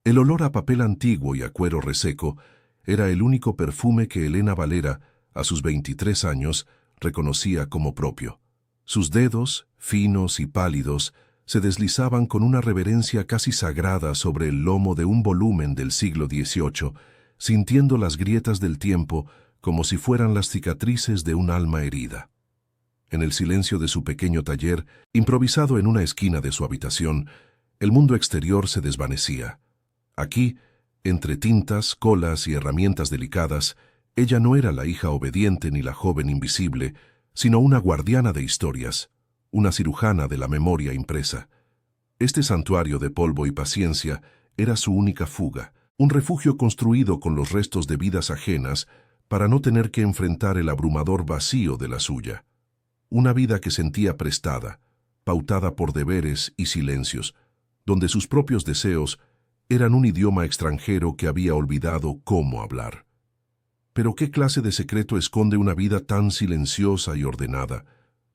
El olor a papel antiguo y a cuero reseco era el único perfume que Elena Valera, a sus 23 años, reconocía como propio. Sus dedos, finos y pálidos, se deslizaban con una reverencia casi sagrada sobre el lomo de un volumen del siglo XVIII, sintiendo las grietas del tiempo como si fueran las cicatrices de un alma herida. En el silencio de su pequeño taller, improvisado en una esquina de su habitación, el mundo exterior se desvanecía. Aquí, entre tintas, colas y herramientas delicadas, ella no era la hija obediente ni la joven invisible, sino una guardiana de historias, una cirujana de la memoria impresa. Este santuario de polvo y paciencia era su única fuga, un refugio construido con los restos de vidas ajenas para no tener que enfrentar el abrumador vacío de la suya. Una vida que sentía prestada, pautada por deberes y silencios, donde sus propios deseos eran un idioma extranjero que había olvidado cómo hablar. ¿Pero qué clase de secreto esconde una vida tan silenciosa y ordenada?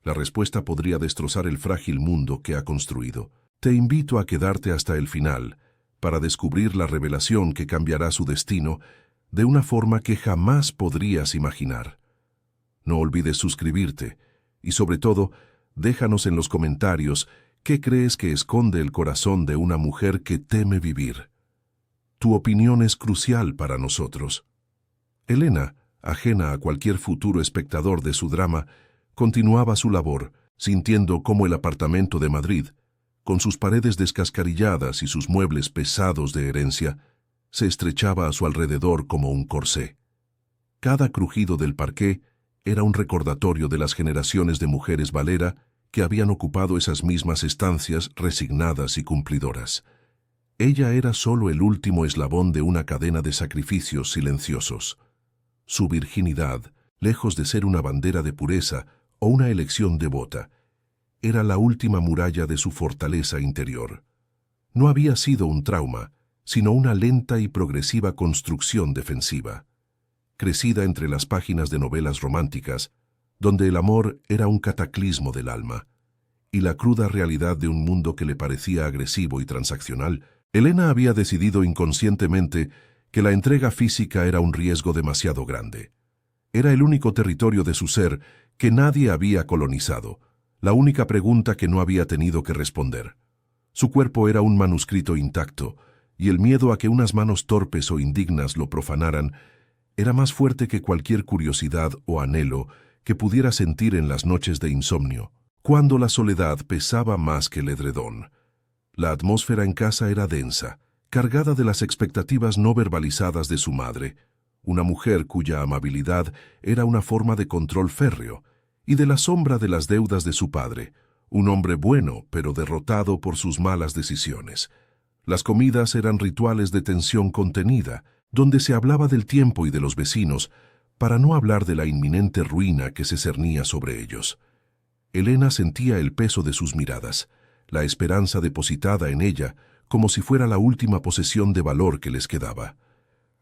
La respuesta podría destrozar el frágil mundo que ha construido. Te invito a quedarte hasta el final, para descubrir la revelación que cambiará su destino de una forma que jamás podrías imaginar. No olvides suscribirte y, sobre todo, déjanos en los comentarios qué crees que esconde el corazón de una mujer que teme vivir. Tu opinión es crucial para nosotros. Elena, ajena a cualquier futuro espectador de su drama, continuaba su labor, sintiendo cómo el apartamento de Madrid, con sus paredes descascarilladas y sus muebles pesados de herencia, se estrechaba a su alrededor como un corsé. Cada crujido del parqué era un recordatorio de las generaciones de mujeres Valera que habían ocupado esas mismas estancias resignadas y cumplidoras. Ella era solo el último eslabón de una cadena de sacrificios silenciosos. Su virginidad, lejos de ser una bandera de pureza o una elección devota, era la última muralla de su fortaleza interior. No había sido un trauma, sino una lenta y progresiva construcción defensiva. Crecida entre las páginas de novelas románticas, donde el amor era un cataclismo del alma, y la cruda realidad de un mundo que le parecía agresivo y transaccional, Elena había decidido inconscientemente que la entrega física era un riesgo demasiado grande. Era el único territorio de su ser que nadie había colonizado, la única pregunta que no había tenido que responder. Su cuerpo era un manuscrito intacto, y el miedo a que unas manos torpes o indignas lo profanaran era más fuerte que cualquier curiosidad o anhelo que pudiera sentir en las noches de insomnio, cuando la soledad pesaba más que el edredón. La atmósfera en casa era densa, cargada de las expectativas no verbalizadas de su madre, una mujer cuya amabilidad era una forma de control férreo, y de la sombra de las deudas de su padre, un hombre bueno pero derrotado por sus malas decisiones. Las comidas eran rituales de tensión contenida, donde se hablaba del tiempo y de los vecinos, para no hablar de la inminente ruina que se cernía sobre ellos. Elena sentía el peso de sus miradas, la esperanza depositada en ella, como si fuera la última posesión de valor que les quedaba.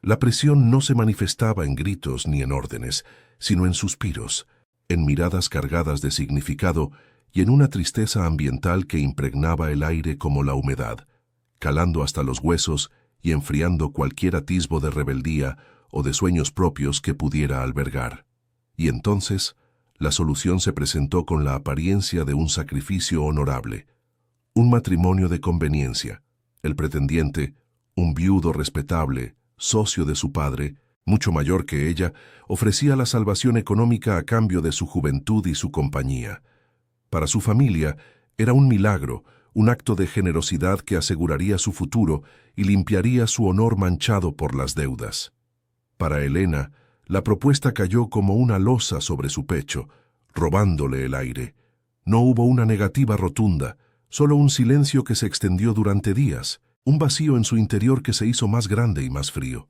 La presión no se manifestaba en gritos ni en órdenes, sino en suspiros, en miradas cargadas de significado y en una tristeza ambiental que impregnaba el aire como la humedad, calando hasta los huesos y enfriando cualquier atisbo de rebeldía o de sueños propios que pudiera albergar. Y entonces, la solución se presentó con la apariencia de un sacrificio honorable, un matrimonio de conveniencia. El pretendiente, un viudo respetable, socio de su padre, mucho mayor que ella, ofrecía la salvación económica a cambio de su juventud y su compañía. Para su familia, era un milagro, un acto de generosidad que aseguraría su futuro y limpiaría su honor manchado por las deudas. Para Elena, la propuesta cayó como una losa sobre su pecho, robándole el aire. No hubo una negativa rotunda, solo un silencio que se extendió durante días, un vacío en su interior que se hizo más grande y más frío.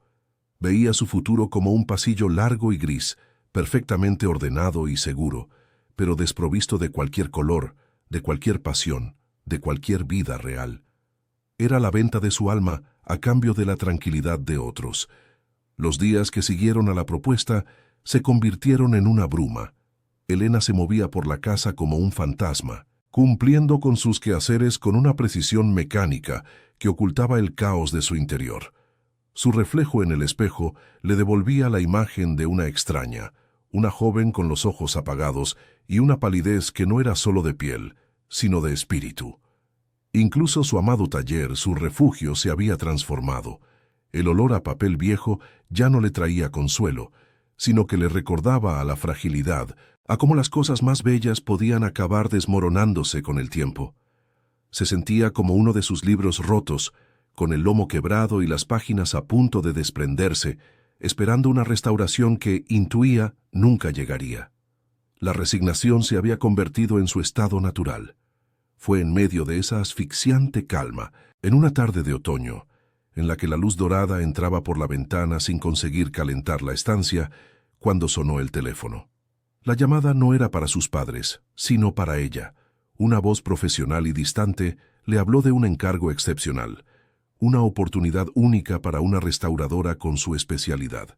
Veía su futuro como un pasillo largo y gris, perfectamente ordenado y seguro, pero desprovisto de cualquier color, de cualquier pasión, de cualquier vida real. Era la venta de su alma a cambio de la tranquilidad de otros. Los días que siguieron a la propuesta se convirtieron en una bruma. Elena se movía por la casa como un fantasma, cumpliendo con sus quehaceres con una precisión mecánica que ocultaba el caos de su interior. Su reflejo en el espejo le devolvía la imagen de una extraña, una joven con los ojos apagados y una palidez que no era solo de piel, sino de espíritu. Incluso su amado taller, su refugio, se había transformado. El olor a papel viejo ya no le traía consuelo, sino que le recordaba a la fragilidad, a cómo las cosas más bellas podían acabar desmoronándose con el tiempo. Se sentía como uno de sus libros rotos, con el lomo quebrado y las páginas a punto de desprenderse, esperando una restauración que, intuía, nunca llegaría. La resignación se había convertido en su estado natural. Fue en medio de esa asfixiante calma, en una tarde de otoño, en la que la luz dorada entraba por la ventana sin conseguir calentar la estancia, cuando sonó el teléfono. La llamada no era para sus padres, sino para ella. Una voz profesional y distante le habló de un encargo excepcional, una oportunidad única para una restauradora con su especialidad.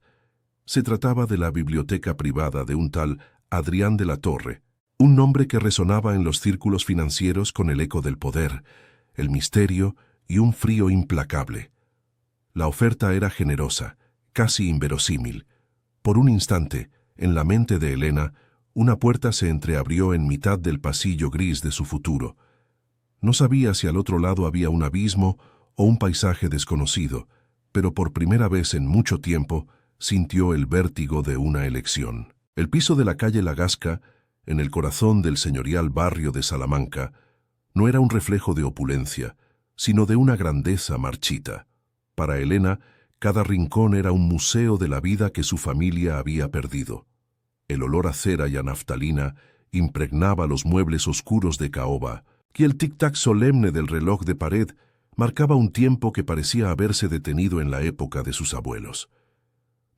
Se trataba de la biblioteca privada de un tal Adrián de la Torre, un nombre que resonaba en los círculos financieros con el eco del poder, el misterio y un frío implacable. La oferta era generosa, casi inverosímil. Por un instante, en la mente de Elena, una puerta se entreabrió en mitad del pasillo gris de su futuro. No sabía si al otro lado había un abismo o un paisaje desconocido, pero por primera vez en mucho tiempo sintió el vértigo de una elección. El piso de la calle La Gasca, en el corazón del señorial barrio de Salamanca, no era un reflejo de opulencia, sino de una grandeza marchita. Para Elena, cada rincón era un museo de la vida que su familia había perdido. El olor a cera y a naftalina impregnaba los muebles oscuros de caoba, y el tic-tac solemne del reloj de pared marcaba un tiempo que parecía haberse detenido en la época de sus abuelos.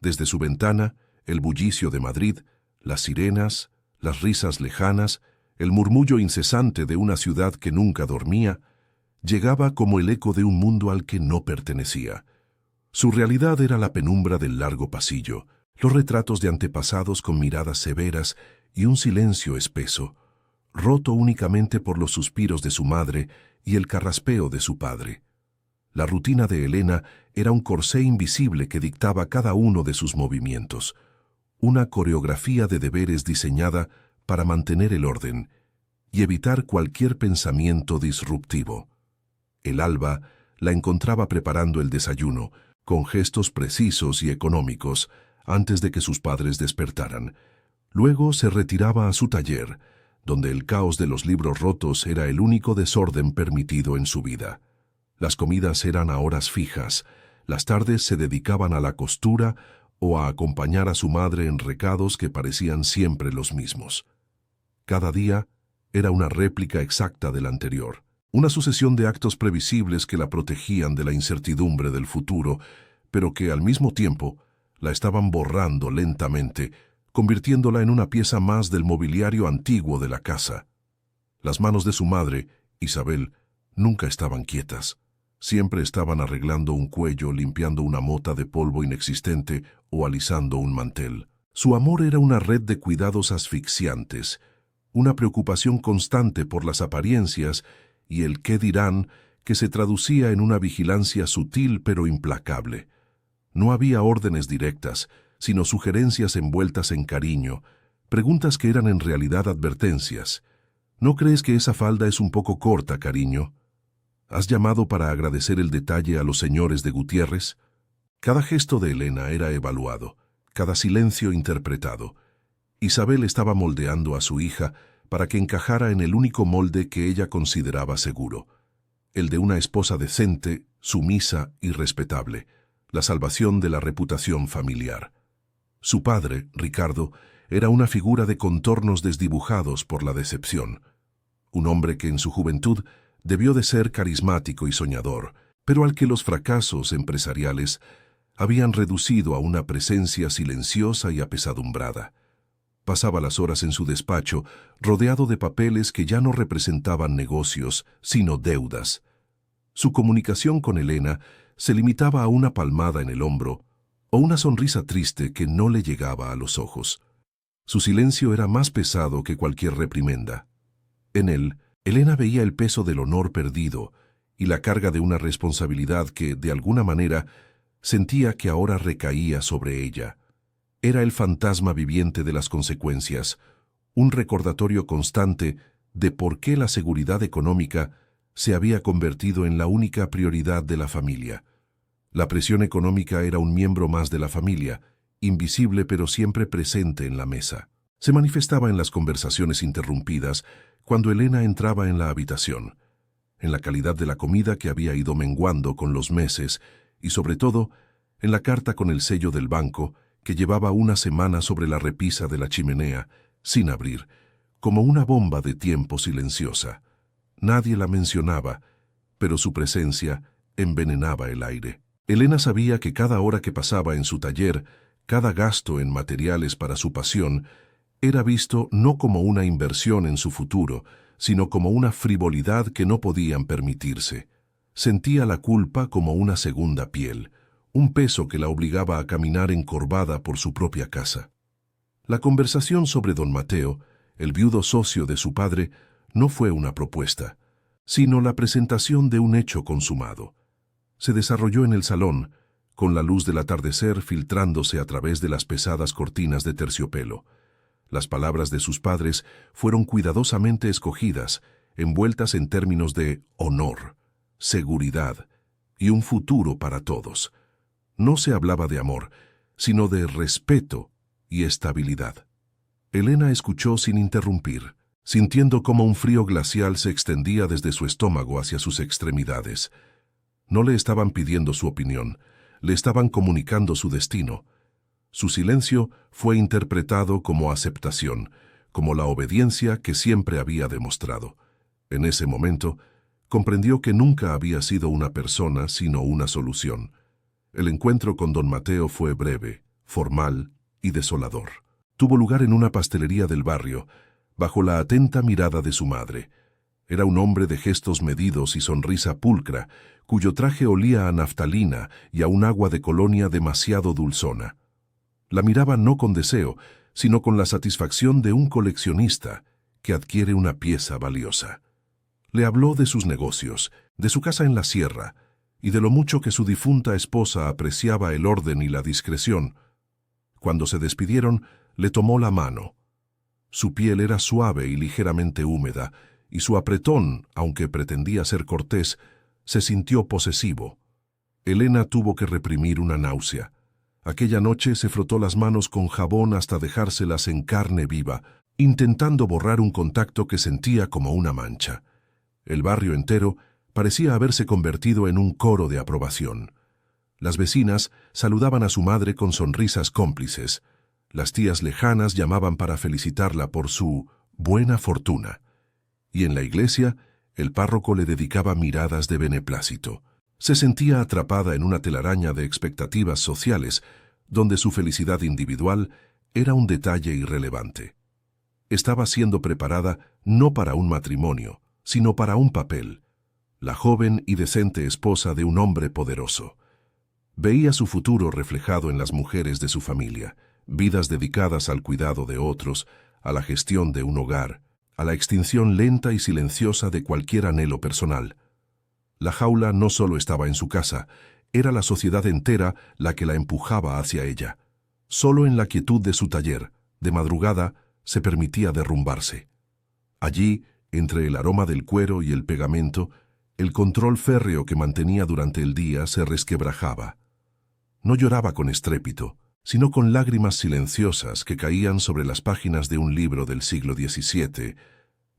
Desde su ventana, el bullicio de Madrid, las sirenas, las risas lejanas, el murmullo incesante de una ciudad que nunca dormía, llegaba como el eco de un mundo al que no pertenecía. Su realidad era la penumbra del largo pasillo, los retratos de antepasados con miradas severas y un silencio espeso, roto únicamente por los suspiros de su madre y el carraspeo de su padre. La rutina de Elena era un corsé invisible que dictaba cada uno de sus movimientos, una coreografía de deberes diseñada para mantener el orden y evitar cualquier pensamiento disruptivo. El alba la encontraba preparando el desayuno, con gestos precisos y económicos, antes de que sus padres despertaran. Luego se retiraba a su taller, donde el caos de los libros rotos era el único desorden permitido en su vida. Las comidas eran a horas fijas, las tardes se dedicaban a la costura o a acompañar a su madre en recados que parecían siempre los mismos. Cada día era una réplica exacta del anterior, una sucesión de actos previsibles que la protegían de la incertidumbre del futuro, pero que al mismo tiempo la estaban borrando lentamente, convirtiéndola en una pieza más del mobiliario antiguo de la casa. Las manos de su madre, Isabel, nunca estaban quietas. Siempre estaban arreglando un cuello, limpiando una mota de polvo inexistente o alisando un mantel. Su amor era una red de cuidados asfixiantes, una preocupación constante por las apariencias y el qué dirán que se traducía en una vigilancia sutil pero implacable. No había órdenes directas, sino sugerencias envueltas en cariño, preguntas que eran en realidad advertencias. ¿No crees que esa falda es un poco corta, cariño? ¿Has llamado para agradecer el detalle a los señores de Gutiérrez? Cada gesto de Elena era evaluado, cada silencio interpretado. Isabel estaba moldeando a su hija para que encajara en el único molde que ella consideraba seguro, el de una esposa decente, sumisa y respetable, la salvación de la reputación familiar. Su padre, Ricardo, era una figura de contornos desdibujados por la decepción, un hombre que en su juventud debió de ser carismático y soñador, pero al que los fracasos empresariales habían reducido a una presencia silenciosa y apesadumbrada. Pasaba las horas en su despacho, rodeado de papeles que ya no representaban negocios, sino deudas. Su comunicación con Elena se limitaba a una palmada en el hombro o una sonrisa triste que no le llegaba a los ojos. Su silencio era más pesado que cualquier reprimenda. En él, Elena veía el peso del honor perdido y la carga de una responsabilidad que, de alguna manera, sentía que ahora recaía sobre ella. Era el fantasma viviente de las consecuencias, un recordatorio constante de por qué la seguridad económica se había convertido en la única prioridad de la familia. La presión económica era un miembro más de la familia, invisible pero siempre presente en la mesa. Se manifestaba en las conversaciones interrumpidas cuando Elena entraba en la habitación, en la calidad de la comida que había ido menguando con los meses y, sobre todo, en la carta con el sello del banco que llevaba una semana sobre la repisa de la chimenea, sin abrir, como una bomba de tiempo silenciosa. Nadie la mencionaba, pero su presencia envenenaba el aire. Elena sabía que cada hora que pasaba en su taller, cada gasto en materiales para su pasión, era visto no como una inversión en su futuro, sino como una frivolidad que no podían permitirse. Sentía la culpa como una segunda piel, un peso que la obligaba a caminar encorvada por su propia casa. La conversación sobre don Mateo, el viudo socio de su padre, no fue una propuesta, sino la presentación de un hecho consumado. Se desarrolló en el salón, con la luz del atardecer filtrándose a través de las pesadas cortinas de terciopelo. Las palabras de sus padres fueron cuidadosamente escogidas, envueltas en términos de honor, seguridad y un futuro para todos. No se hablaba de amor, sino de respeto y estabilidad. Elena escuchó sin interrumpir, sintiendo cómo un frío glacial se extendía desde su estómago hacia sus extremidades. No le estaban pidiendo su opinión, le estaban comunicando su destino. Su silencio fue interpretado como aceptación, como la obediencia que siempre había demostrado. En ese momento, comprendió que nunca había sido una persona, sino una solución. El encuentro con don Mateo fue breve, formal y desolador. Tuvo lugar en una pastelería del barrio, bajo la atenta mirada de su madre. Era un hombre de gestos medidos y sonrisa pulcra, cuyo traje olía a naftalina y a un agua de colonia demasiado dulzona. La miraba no con deseo, sino con la satisfacción de un coleccionista que adquiere una pieza valiosa. Le habló de sus negocios, de su casa en la sierra, y de lo mucho que su difunta esposa apreciaba el orden y la discreción. Cuando se despidieron, le tomó la mano. Su piel era suave y ligeramente húmeda, y su apretón, aunque pretendía ser cortés, se sintió posesivo. Elena tuvo que reprimir una náusea. Aquella noche se frotó las manos con jabón hasta dejárselas en carne viva, intentando borrar un contacto que sentía como una mancha. El barrio entero parecía haberse convertido en un coro de aprobación. Las vecinas saludaban a su madre con sonrisas cómplices. Las tías lejanas llamaban para felicitarla por su buena fortuna. Y en la iglesia, el párroco le dedicaba miradas de beneplácito. Se sentía atrapada en una telaraña de expectativas sociales, donde su felicidad individual era un detalle irrelevante. Estaba siendo preparada no para un matrimonio, sino para un papel, la joven y decente esposa de un hombre poderoso. Veía su futuro reflejado en las mujeres de su familia, vidas dedicadas al cuidado de otros, a la gestión de un hogar, a la extinción lenta y silenciosa de cualquier anhelo personal. La jaula no solo estaba en su casa, era la sociedad entera la que la empujaba hacia ella. Solo en la quietud de su taller, de madrugada, se permitía derrumbarse. Allí, entre el aroma del cuero y el pegamento, el control férreo que mantenía durante el día se resquebrajaba. No lloraba con estrépito, sino con lágrimas silenciosas que caían sobre las páginas de un libro del siglo XVII,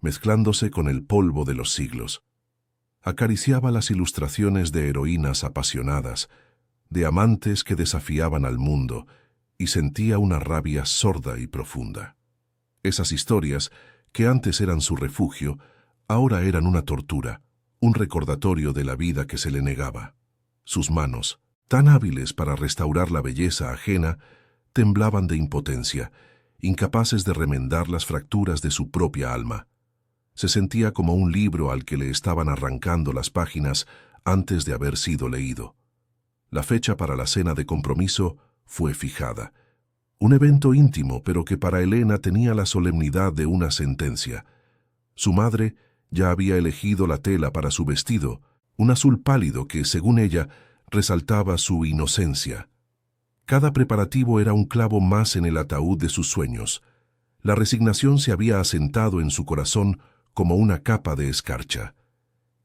mezclándose con el polvo de los siglos. Acariciaba las ilustraciones de heroínas apasionadas, de amantes que desafiaban al mundo, y sentía una rabia sorda y profunda. Esas historias, que antes eran su refugio, ahora eran una tortura, un recordatorio de la vida que se le negaba. Sus manos, tan hábiles para restaurar la belleza ajena, temblaban de impotencia, incapaces de remendar las fracturas de su propia alma. Se sentía como un libro al que le estaban arrancando las páginas antes de haber sido leído. La fecha para la cena de compromiso fue fijada. Un evento íntimo, pero que para Elena tenía la solemnidad de una sentencia. Su madre ya había elegido la tela para su vestido, un azul pálido que, según ella, resaltaba su inocencia. Cada preparativo era un clavo más en el ataúd de sus sueños. La resignación se había asentado en su corazón como una capa de escarcha.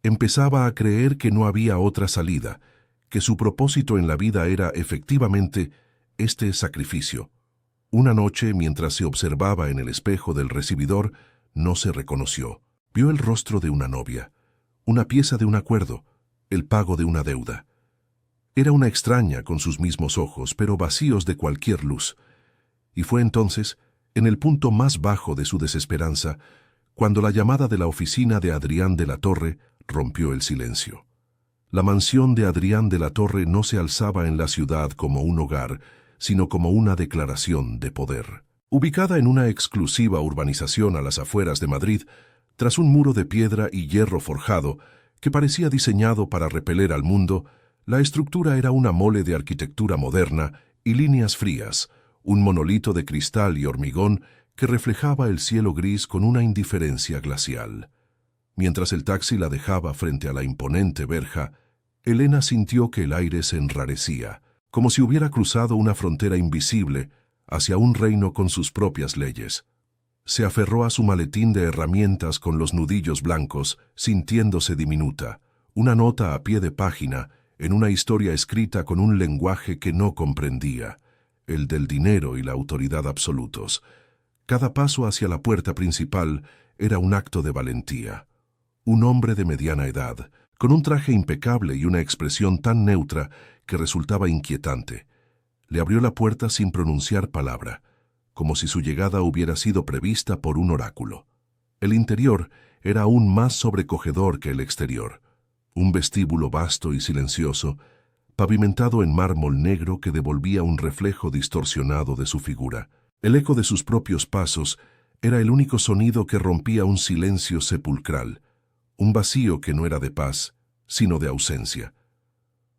Empezaba a creer que no había otra salida, que su propósito en la vida era efectivamente este sacrificio. Una noche, mientras se observaba en el espejo del recibidor, no se reconoció. Vio el rostro de una novia, una pieza de un acuerdo, el pago de una deuda. Era una extraña con sus mismos ojos, pero vacíos de cualquier luz. Y fue entonces, en el punto más bajo de su desesperanza, cuando la llamada de la oficina de Adrián de la Torre rompió el silencio. La mansión de Adrián de la Torre no se alzaba en la ciudad como un hogar, sino como una declaración de poder. Ubicada en una exclusiva urbanización a las afueras de Madrid, tras un muro de piedra y hierro forjado que parecía diseñado para repeler al mundo, la estructura era una mole de arquitectura moderna y líneas frías, un monolito de cristal y hormigón que reflejaba el cielo gris con una indiferencia glacial. Mientras el taxi la dejaba frente a la imponente verja, Elena sintió que el aire se enrarecía, como si hubiera cruzado una frontera invisible hacia un reino con sus propias leyes. Se aferró a su maletín de herramientas con los nudillos blancos, sintiéndose diminuta, una nota a pie de página, en una historia escrita con un lenguaje que no comprendía, el del dinero y la autoridad absolutos. Cada paso hacia la puerta principal era un acto de valentía. Un hombre de mediana edad, con un traje impecable y una expresión tan neutra que resultaba inquietante, le abrió la puerta sin pronunciar palabra, como si su llegada hubiera sido prevista por un oráculo. El interior era aún más sobrecogedor que el exterior. Un vestíbulo vasto y silencioso, pavimentado en mármol negro que devolvía un reflejo distorsionado de su figura. El eco de sus propios pasos era el único sonido que rompía un silencio sepulcral, un vacío que no era de paz, sino de ausencia.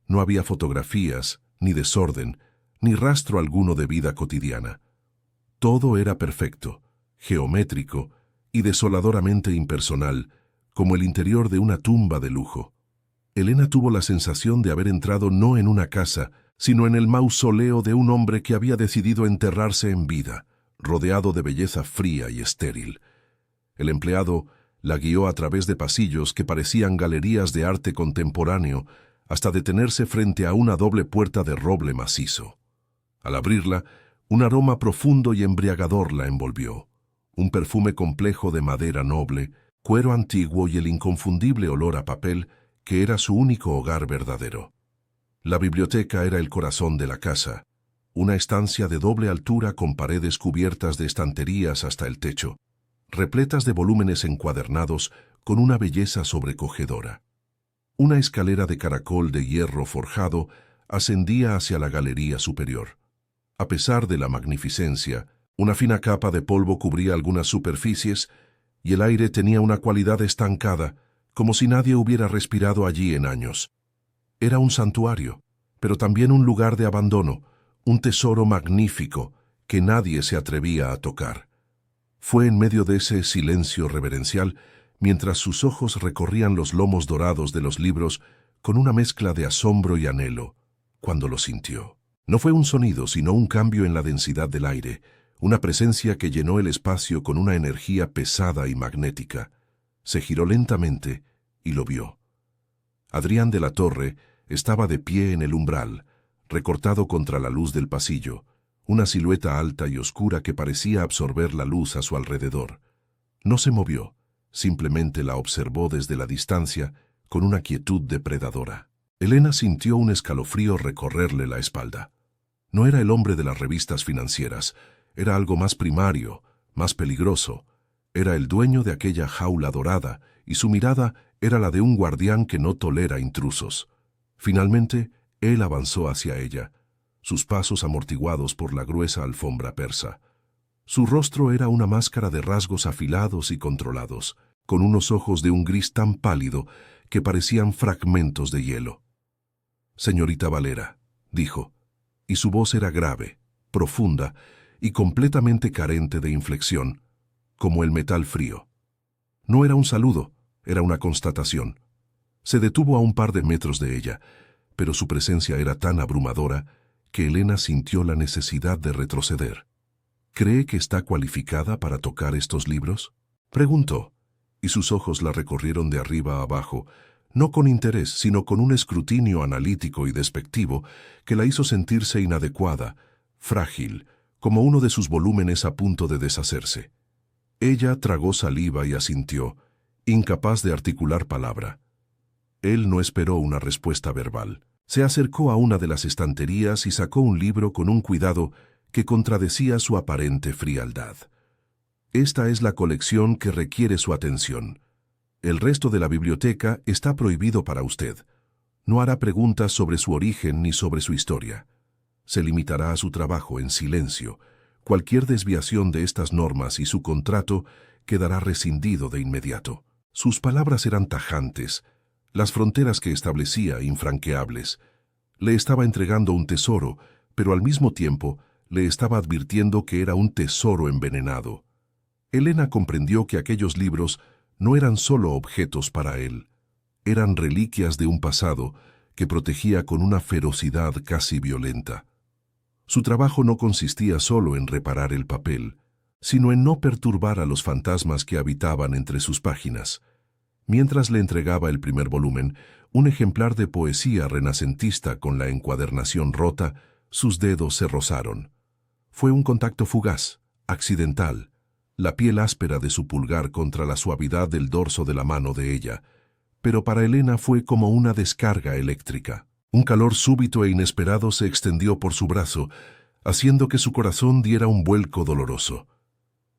No había fotografías, ni desorden, ni rastro alguno de vida cotidiana. Todo era perfecto, geométrico y desoladoramente impersonal, como el interior de una tumba de lujo. Elena tuvo la sensación de haber entrado no en una casa, sino en el mausoleo de un hombre que había decidido enterrarse en vida, rodeado de belleza fría y estéril. El empleado la guió a través de pasillos que parecían galerías de arte contemporáneo, hasta detenerse frente a una doble puerta de roble macizo. Al abrirla, un aroma profundo y embriagador la envolvió. Un perfume complejo de madera noble, cuero antiguo y el inconfundible olor a papel que era su único hogar verdadero. La biblioteca era el corazón de la casa, una estancia de doble altura con paredes cubiertas de estanterías hasta el techo, repletas de volúmenes encuadernados con una belleza sobrecogedora. Una escalera de caracol de hierro forjado ascendía hacia la galería superior. A pesar de la magnificencia, una fina capa de polvo cubría algunas superficies y el aire tenía una cualidad estancada, como si nadie hubiera respirado allí en años. Era un santuario, pero también un lugar de abandono, un tesoro magnífico que nadie se atrevía a tocar. Fue en medio de ese silencio reverencial, mientras sus ojos recorrían los lomos dorados de los libros con una mezcla de asombro y anhelo, cuando lo sintió. No fue un sonido, sino un cambio en la densidad del aire, una presencia que llenó el espacio con una energía pesada y magnética. Se giró lentamente y lo vio. Adrián de la Torre estaba de pie en el umbral, recortado contra la luz del pasillo, una silueta alta y oscura que parecía absorber la luz a su alrededor. No se movió, simplemente la observó desde la distancia con una quietud depredadora. Elena sintió un escalofrío recorrerle la espalda. No era el hombre de las revistas financieras, era algo más primario, más peligroso. Era el dueño de aquella jaula dorada, y su mirada era la de un guardián que no tolera intrusos. Finalmente, él avanzó hacia ella, sus pasos amortiguados por la gruesa alfombra persa. Su rostro era una máscara de rasgos afilados y controlados, con unos ojos de un gris tan pálido que parecían fragmentos de hielo. «Señorita Valera», dijo, y su voz era grave, profunda y completamente carente de inflexión, como el metal frío. No era un saludo, era una constatación. Se detuvo a un par de metros de ella, pero su presencia era tan abrumadora que Elena sintió la necesidad de retroceder. ¿Cree que está cualificada para tocar estos libros?, preguntó, y sus ojos la recorrieron de arriba a abajo, no con interés, sino con un escrutinio analítico y despectivo que la hizo sentirse inadecuada, frágil, como uno de sus volúmenes a punto de deshacerse. Ella tragó saliva y asintió, incapaz de articular palabra. Él no esperó una respuesta verbal. Se acercó a una de las estanterías y sacó un libro con un cuidado que contradecía su aparente frialdad. Esta es la colección que requiere su atención. El resto de la biblioteca está prohibido para usted. No hará preguntas sobre su origen ni sobre su historia. Se limitará a su trabajo en silencio. Cualquier desviación de estas normas y su contrato quedará rescindido de inmediato. Sus palabras eran tajantes, las fronteras que establecía infranqueables. Le estaba entregando un tesoro, pero al mismo tiempo le estaba advirtiendo que era un tesoro envenenado. Elena comprendió que aquellos libros no eran solo objetos para él, eran reliquias de un pasado que protegía con una ferocidad casi violenta. Su trabajo no consistía solo en reparar el papel, sino en no perturbar a los fantasmas que habitaban entre sus páginas. Mientras le entregaba el primer volumen, un ejemplar de poesía renacentista con la encuadernación rota, sus dedos se rozaron. Fue un contacto fugaz, accidental, la piel áspera de su pulgar contra la suavidad del dorso de la mano de ella, pero para Elena fue como una descarga eléctrica. Un calor súbito e inesperado se extendió por su brazo, haciendo que su corazón diera un vuelco doloroso.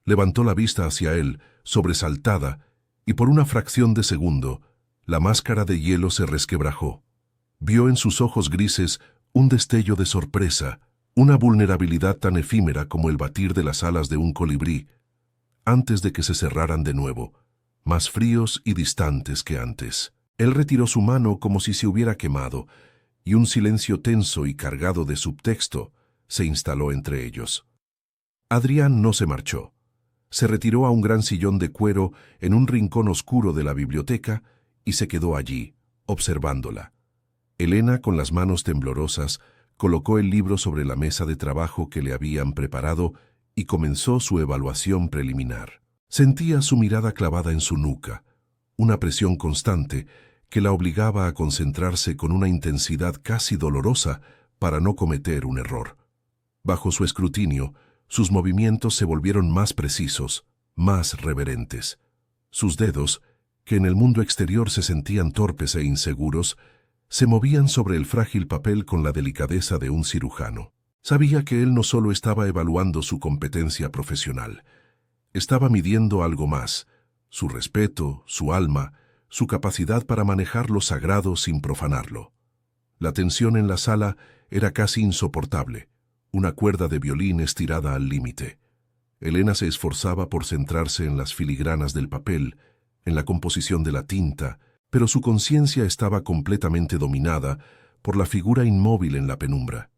Levantó la vista hacia él, sobresaltada, y por una fracción de segundo, la máscara de hielo se resquebrajó. Vio en sus ojos grises un destello de sorpresa, una vulnerabilidad tan efímera como el batir de las alas de un colibrí, antes de que se cerraran de nuevo, más fríos y distantes que antes. Él retiró su mano como si se hubiera quemado, y un silencio tenso y cargado de subtexto se instaló entre ellos. Adrián no se marchó. Se retiró a un gran sillón de cuero en un rincón oscuro de la biblioteca y se quedó allí, observándola. Elena, con las manos temblorosas, colocó el libro sobre la mesa de trabajo que le habían preparado y comenzó su evaluación preliminar. Sentía su mirada clavada en su nuca, una presión constante que la obligaba a concentrarse con una intensidad casi dolorosa para no cometer un error. Bajo su escrutinio, sus movimientos se volvieron más precisos, más reverentes. Sus dedos, que en el mundo exterior se sentían torpes e inseguros, se movían sobre el frágil papel con la delicadeza de un cirujano. Sabía que él no solo estaba evaluando su competencia profesional, estaba midiendo algo más, su respeto, su alma, su capacidad para manejar lo sagrado sin profanarlo. La tensión en la sala era casi insoportable, una cuerda de violín estirada al límite. Elena se esforzaba por centrarse en las filigranas del papel, en la composición de la tinta, pero su conciencia estaba completamente dominada por la figura inmóvil en la penumbra.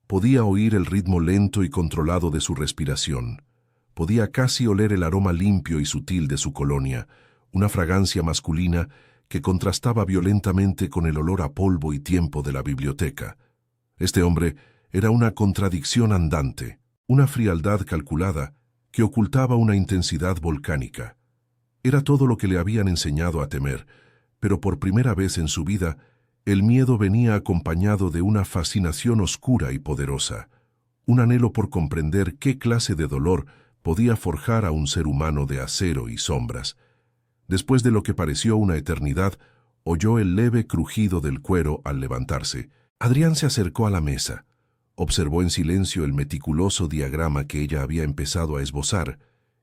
Podía oír el ritmo lento y controlado de su respiración. Podía casi oler el aroma limpio y sutil de su colonia, una fragancia masculina que contrastaba violentamente con el olor a polvo y tiempo de la biblioteca. Este hombre era una contradicción andante, una frialdad calculada que ocultaba una intensidad volcánica. Era todo lo que le habían enseñado a temer, pero por primera vez en su vida, el miedo venía acompañado de una fascinación oscura y poderosa, un anhelo por comprender qué clase de dolor podía forjar a un ser humano de acero y sombras. Después de lo que pareció una eternidad, oyó el leve crujido del cuero al levantarse. Adrián se acercó a la mesa, observó en silencio el meticuloso diagrama que ella había empezado a esbozar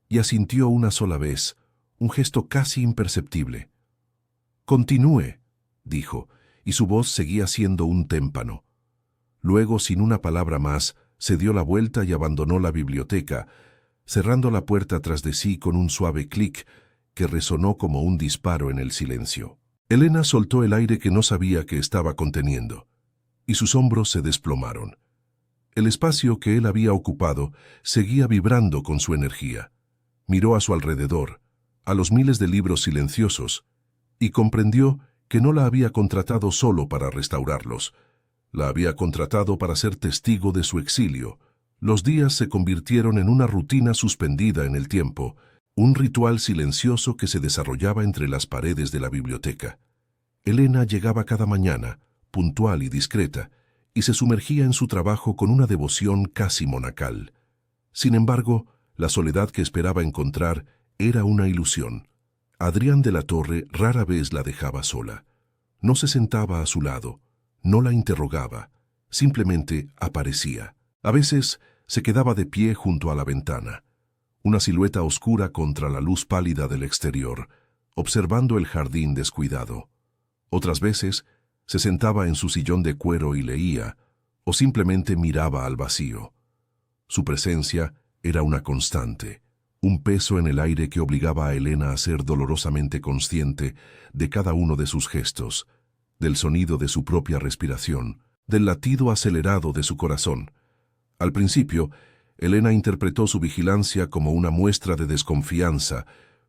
y asintió una sola vez, un gesto casi imperceptible. «Continúe», dijo, y su voz seguía siendo un témpano. Luego, sin una palabra más, se dio la vuelta y abandonó la biblioteca, cerrando la puerta tras de sí con un suave clic que resonó como un disparo en el silencio. Elena soltó el aire que no sabía que estaba conteniendo, y sus hombros se desplomaron. El espacio que él había ocupado seguía vibrando con su energía. Miró a su alrededor, a los miles de libros silenciosos, y comprendió que no la había contratado solo para restaurarlos. La había contratado para ser testigo de su exilio. Los días se convirtieron en una rutina suspendida en el tiempo, un ritual silencioso que se desarrollaba entre las paredes de la biblioteca. Elena llegaba cada mañana, puntual y discreta, y se sumergía en su trabajo con una devoción casi monacal. Sin embargo, la soledad que esperaba encontrar era una ilusión. Adrián de la Torre rara vez la dejaba sola. No se sentaba a su lado, no la interrogaba, simplemente aparecía. A veces se quedaba de pie junto a la ventana, una silueta oscura contra la luz pálida del exterior, observando el jardín descuidado. Otras veces se sentaba en su sillón de cuero y leía, o simplemente miraba al vacío. Su presencia era una constante, un peso en el aire que obligaba a Elena a ser dolorosamente consciente de cada uno de sus gestos, del sonido de su propia respiración, del latido acelerado de su corazón. Al principio, Elena interpretó su vigilancia como una muestra de desconfianza,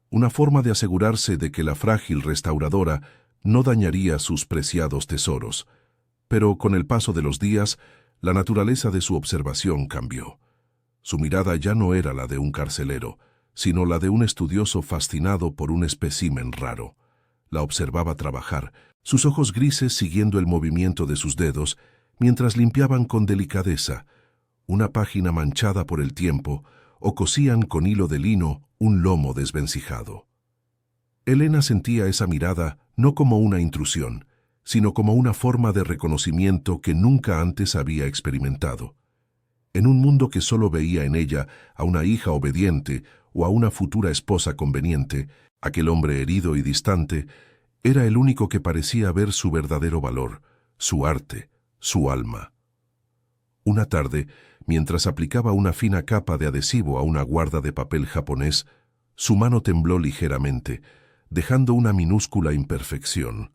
una forma de asegurarse de que la frágil restauradora no dañaría sus preciados tesoros. Pero con el paso de los días, la naturaleza de su observación cambió. Su mirada ya no era la de un carcelero, sino la de un estudioso fascinado por un espécimen raro. La observaba trabajar, sus ojos grises siguiendo el movimiento de sus dedos, mientras limpiaban con delicadeza una página manchada por el tiempo o cosían con hilo de lino un lomo desvencijado. Elena sentía esa mirada no como una intrusión, sino como una forma de reconocimiento que nunca antes había experimentado. En un mundo que solo veía en ella a una hija obediente o a una futura esposa conveniente, aquel hombre herido y distante era el único que parecía ver su verdadero valor, su arte, su alma. Una tarde, mientras aplicaba una fina capa de adhesivo a una guarda de papel japonés, su mano tembló ligeramente, dejando una minúscula imperfección.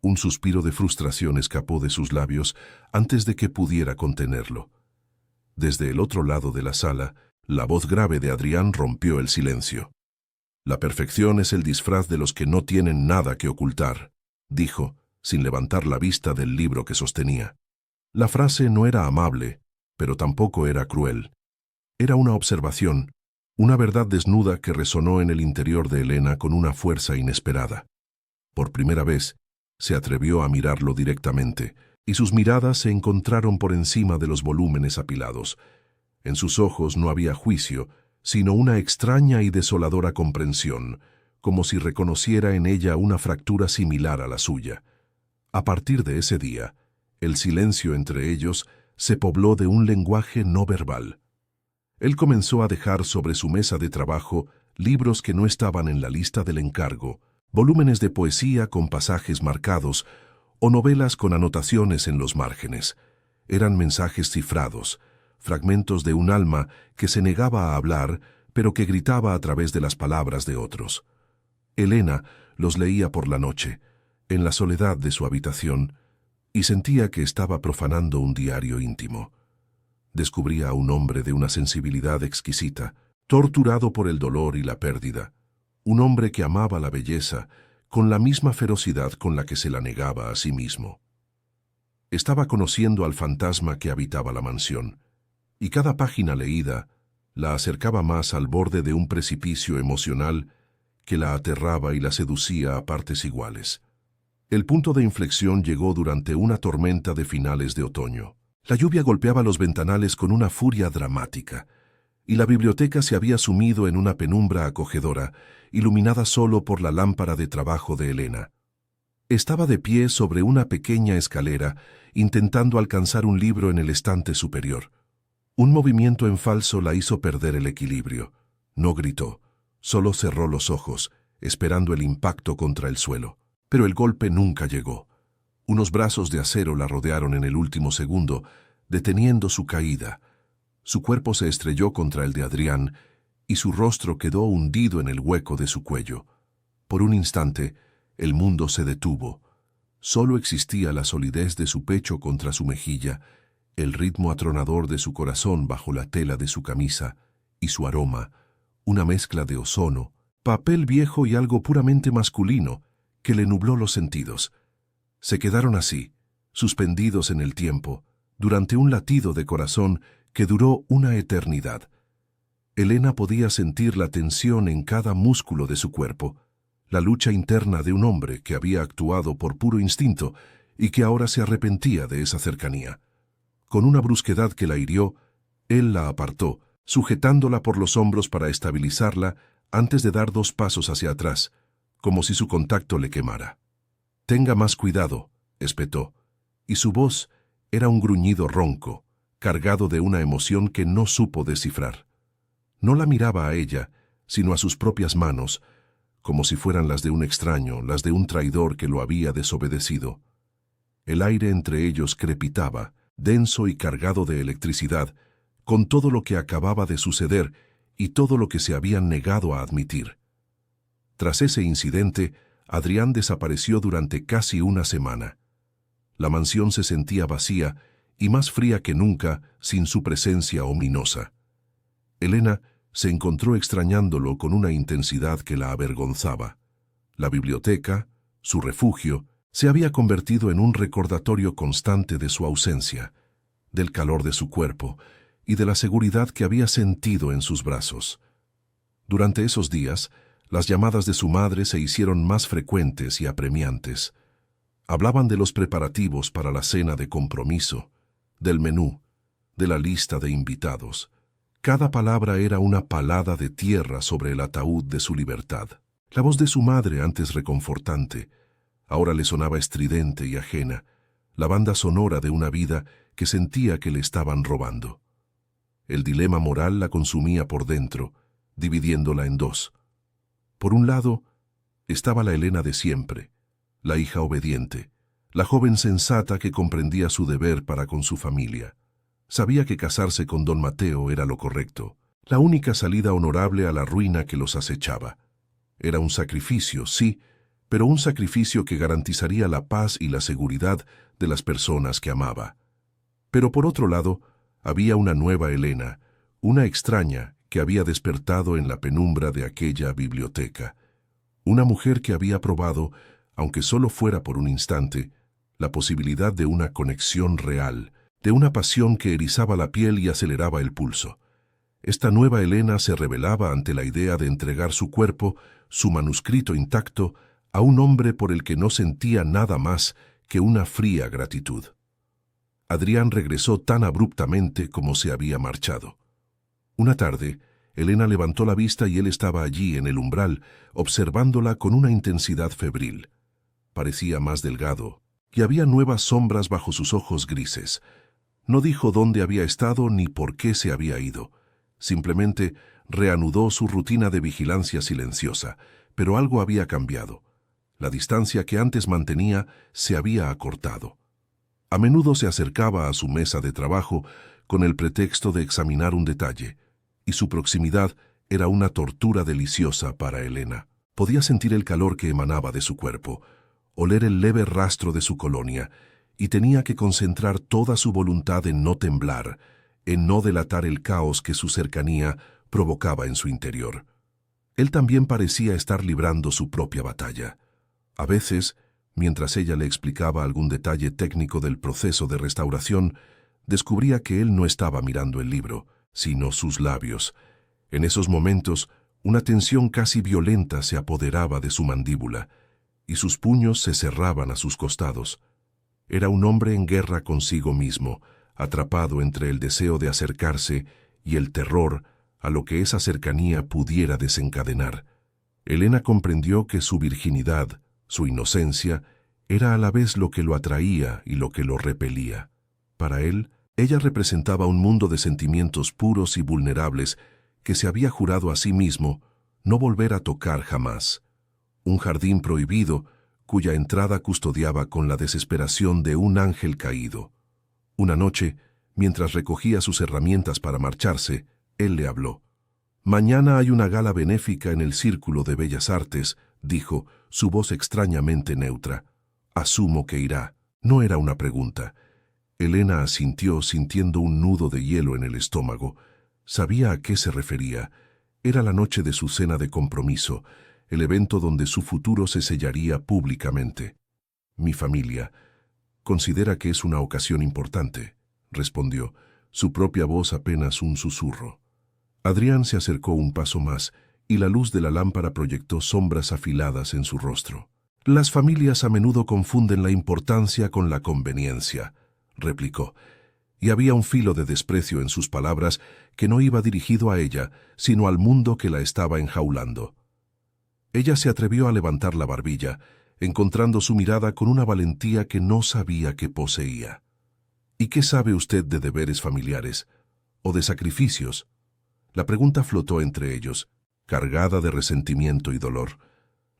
Un suspiro de frustración escapó de sus labios antes de que pudiera contenerlo. Desde el otro lado de la sala, la voz grave de Adrián rompió el silencio. «La perfección es el disfraz de los que no tienen nada que ocultar», dijo, sin levantar la vista del libro que sostenía. La frase no era amable, pero tampoco era cruel. Era una observación, una verdad desnuda que resonó en el interior de Elena con una fuerza inesperada. Por primera vez, se atrevió a mirarlo directamente, y sus miradas se encontraron por encima de los volúmenes apilados. En sus ojos no había juicio, sino una extraña y desoladora comprensión, como si reconociera en ella una fractura similar a la suya. A partir de ese día, el silencio entre ellos se pobló de un lenguaje no verbal. Él comenzó a dejar sobre su mesa de trabajo libros que no estaban en la lista del encargo, volúmenes de poesía con pasajes marcados o novelas con anotaciones en los márgenes. Eran mensajes cifrados, fragmentos de un alma que se negaba a hablar, pero que gritaba a través de las palabras de otros. Elena los leía por la noche, en la soledad de su habitación, y sentía que estaba profanando un diario íntimo. Descubría a un hombre de una sensibilidad exquisita, torturado por el dolor y la pérdida, un hombre que amaba la belleza con la misma ferocidad con la que se la negaba a sí mismo. Estaba conociendo al fantasma que habitaba la mansión, y cada página leída la acercaba más al borde de un precipicio emocional que la aterraba y la seducía a partes iguales. El punto de inflexión llegó durante una tormenta de finales de otoño. La lluvia golpeaba los ventanales con una furia dramática, y la biblioteca se había sumido en una penumbra acogedora, iluminada solo por la lámpara de trabajo de Elena. Estaba de pie sobre una pequeña escalera, intentando alcanzar un libro en el estante superior. Un movimiento en falso la hizo perder el equilibrio. No gritó, solo cerró los ojos, esperando el impacto contra el suelo. Pero el golpe nunca llegó. Unos brazos de acero la rodearon en el último segundo, deteniendo su caída. Su cuerpo se estrelló contra el de Adrián y su rostro quedó hundido en el hueco de su cuello. Por un instante, el mundo se detuvo. Solo existía la solidez de su pecho contra su mejilla, el ritmo atronador de su corazón bajo la tela de su camisa y su aroma, una mezcla de ozono, papel viejo y algo puramente masculino, que le nubló los sentidos. Se quedaron así, suspendidos en el tiempo, durante un latido de corazón que duró una eternidad. Elena podía sentir la tensión en cada músculo de su cuerpo, la lucha interna de un hombre que había actuado por puro instinto y que ahora se arrepentía de esa cercanía. Con una brusquedad que la hirió, él la apartó, sujetándola por los hombros para estabilizarla antes de dar 2 pasos hacia atrás, como si su contacto le quemara. «Tenga más cuidado», espetó, y su voz era un gruñido ronco, cargado de una emoción que no supo descifrar. No la miraba a ella, sino a sus propias manos, como si fueran las de un extraño, las de un traidor que lo había desobedecido. El aire entre ellos crepitaba, denso y cargado de electricidad, con todo lo que acababa de suceder y todo lo que se habían negado a admitir. Tras ese incidente, Adrián desapareció durante casi una semana. La mansión se sentía vacía y más fría que nunca sin su presencia ominosa. Elena se encontró extrañándolo con una intensidad que la avergonzaba. La biblioteca, su refugio, se había convertido en un recordatorio constante de su ausencia, del calor de su cuerpo y de la seguridad que había sentido en sus brazos. Durante esos días, las llamadas de su madre se hicieron más frecuentes y apremiantes. Hablaban de los preparativos para la cena de compromiso, del menú, de la lista de invitados. Cada palabra era una palada de tierra sobre el ataúd de su libertad. La voz de su madre, antes reconfortante, ahora le sonaba estridente y ajena, la banda sonora de una vida que sentía que le estaban robando. El dilema moral la consumía por dentro, dividiéndola en 2. Por un lado, estaba la Elena de siempre, la hija obediente, la joven sensata que comprendía su deber para con su familia. Sabía que casarse con don Mateo era lo correcto, la única salida honorable a la ruina que los acechaba. Era un sacrificio, sí, pero un sacrificio que garantizaría la paz y la seguridad de las personas que amaba. Pero por otro lado, había una nueva Elena, una extraña que había despertado en la penumbra de aquella biblioteca. Una mujer que había probado, aunque solo fuera por un instante, la posibilidad de una conexión real, de una pasión que erizaba la piel y aceleraba el pulso. Esta nueva Elena se rebelaba ante la idea de entregar su cuerpo, su manuscrito intacto, a un hombre por el que no sentía nada más que una fría gratitud. Adrián regresó tan abruptamente como se había marchado. Una tarde, Elena levantó la vista y él estaba allí en el umbral, observándola con una intensidad febril. Parecía más delgado, y había nuevas sombras bajo sus ojos grises. No dijo dónde había estado ni por qué se había ido. Simplemente reanudó su rutina de vigilancia silenciosa, pero algo había cambiado. La distancia que antes mantenía se había acortado. A menudo se acercaba a su mesa de trabajo con el pretexto de examinar un detalle, y su proximidad era una tortura deliciosa para Elena. Podía sentir el calor que emanaba de su cuerpo, oler el leve rastro de su colonia, y tenía que concentrar toda su voluntad en no temblar, en no delatar el caos que su cercanía provocaba en su interior. Él también parecía estar librando su propia batalla. A veces, mientras ella le explicaba algún detalle técnico del proceso de restauración, descubría que él no estaba mirando el libro, sino sus labios. En esos momentos, una tensión casi violenta se apoderaba de su mandíbula, y sus puños se cerraban a sus costados. Era un hombre en guerra consigo mismo, atrapado entre el deseo de acercarse y el terror a lo que esa cercanía pudiera desencadenar. Elena comprendió que su virginidad, su inocencia, era a la vez lo que lo atraía y lo que lo repelía. Para él, ella representaba un mundo de sentimientos puros y vulnerables que se había jurado a sí mismo no volver a tocar jamás. Un jardín prohibido cuya entrada custodiaba con la desesperación de un ángel caído. Una noche, mientras recogía sus herramientas para marcharse, él le habló. «Mañana hay una gala benéfica en el Círculo de Bellas Artes», dijo, su voz extrañamente neutra. «Asumo que irá». No era una pregunta. Elena asintió sintiendo un nudo de hielo en el estómago. Sabía a qué se refería. Era la noche de su cena de compromiso, el evento donde su futuro se sellaría públicamente. Mi familia considera que es una ocasión importante, respondió, su propia voz apenas un susurro. Adrián se acercó un paso más y la luz de la lámpara proyectó sombras afiladas en su rostro. Las familias a menudo confunden la importancia con la conveniencia, replicó, y había un filo de desprecio en sus palabras que no iba dirigido a ella, sino al mundo que la estaba enjaulando. Ella se atrevió a levantar la barbilla, encontrando su mirada con una valentía que no sabía que poseía. ¿Y qué sabe usted de deberes familiares o de sacrificios? La pregunta flotó entre ellos, cargada de resentimiento y dolor.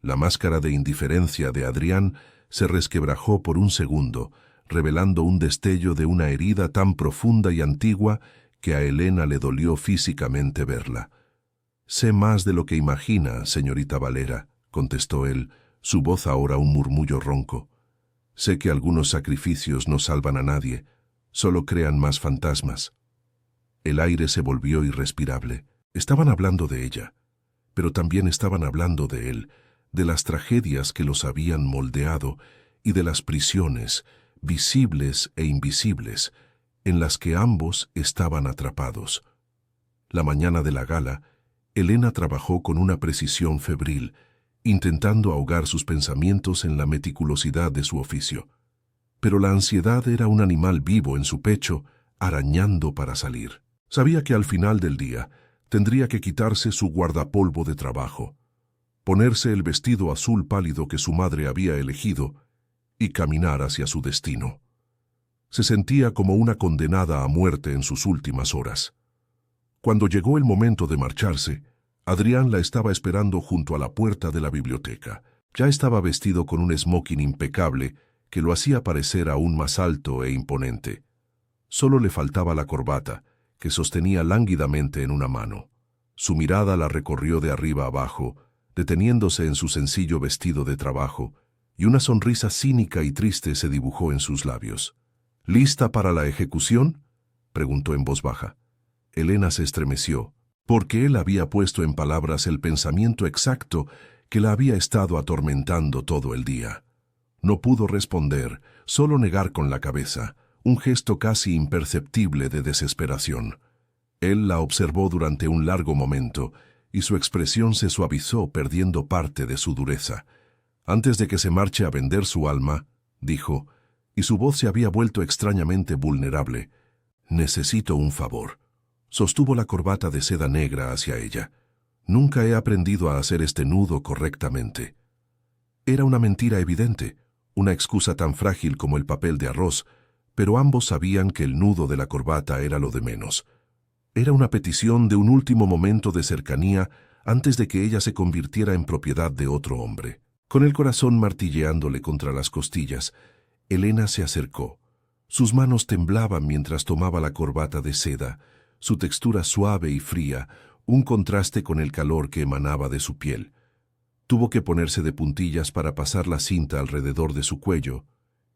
La máscara de indiferencia de Adrián se resquebrajó por un segundo, revelando un destello de una herida tan profunda y antigua que a Elena le dolió físicamente verla. «Sé más de lo que imagina, señorita Valera», contestó él, su voz ahora un murmullo ronco. «Sé que algunos sacrificios no salvan a nadie, solo crean más fantasmas». El aire se volvió irrespirable. Estaban hablando de ella, pero también estaban hablando de él, de las tragedias que los habían moldeado y de las prisiones, visibles e invisibles, en las que ambos estaban atrapados. La mañana de la gala, Elena trabajó con una precisión febril, intentando ahogar sus pensamientos en la meticulosidad de su oficio. Pero la ansiedad era un animal vivo en su pecho, arañando para salir. Sabía que al final del día tendría que quitarse su guardapolvo de trabajo, ponerse el vestido azul pálido que su madre había elegido y caminar hacia su destino. Se sentía como una condenada a muerte en sus últimas horas. Cuando llegó el momento de marcharse, Adrián la estaba esperando junto a la puerta de la biblioteca. Ya estaba vestido con un smoking impecable que lo hacía parecer aún más alto e imponente. Solo le faltaba la corbata, que sostenía lánguidamente en una mano. Su mirada la recorrió de arriba abajo, deteniéndose en su sencillo vestido de trabajo, y una sonrisa cínica y triste se dibujó en sus labios. «¿Lista para la ejecución?», preguntó en voz baja. Elena se estremeció, porque él había puesto en palabras el pensamiento exacto que la había estado atormentando todo el día. No pudo responder, solo negar con la cabeza, un gesto casi imperceptible de desesperación. Él la observó durante un largo momento, y su expresión se suavizó perdiendo parte de su dureza. «Antes de que se marche a vender su alma», dijo, y su voz se había vuelto extrañamente vulnerable, «necesito un favor». Sostuvo la corbata de seda negra hacia ella. «Nunca he aprendido a hacer este nudo correctamente». Era una mentira evidente, una excusa tan frágil como el papel de arroz, pero ambos sabían que el nudo de la corbata era lo de menos. Era una petición de un último momento de cercanía antes de que ella se convirtiera en propiedad de otro hombre. Con el corazón martilleándole contra las costillas, Elena se acercó. Sus manos temblaban mientras tomaba la corbata de seda, su textura suave y fría, un contraste con el calor que emanaba de su piel. Tuvo que ponerse de puntillas para pasar la cinta alrededor de su cuello,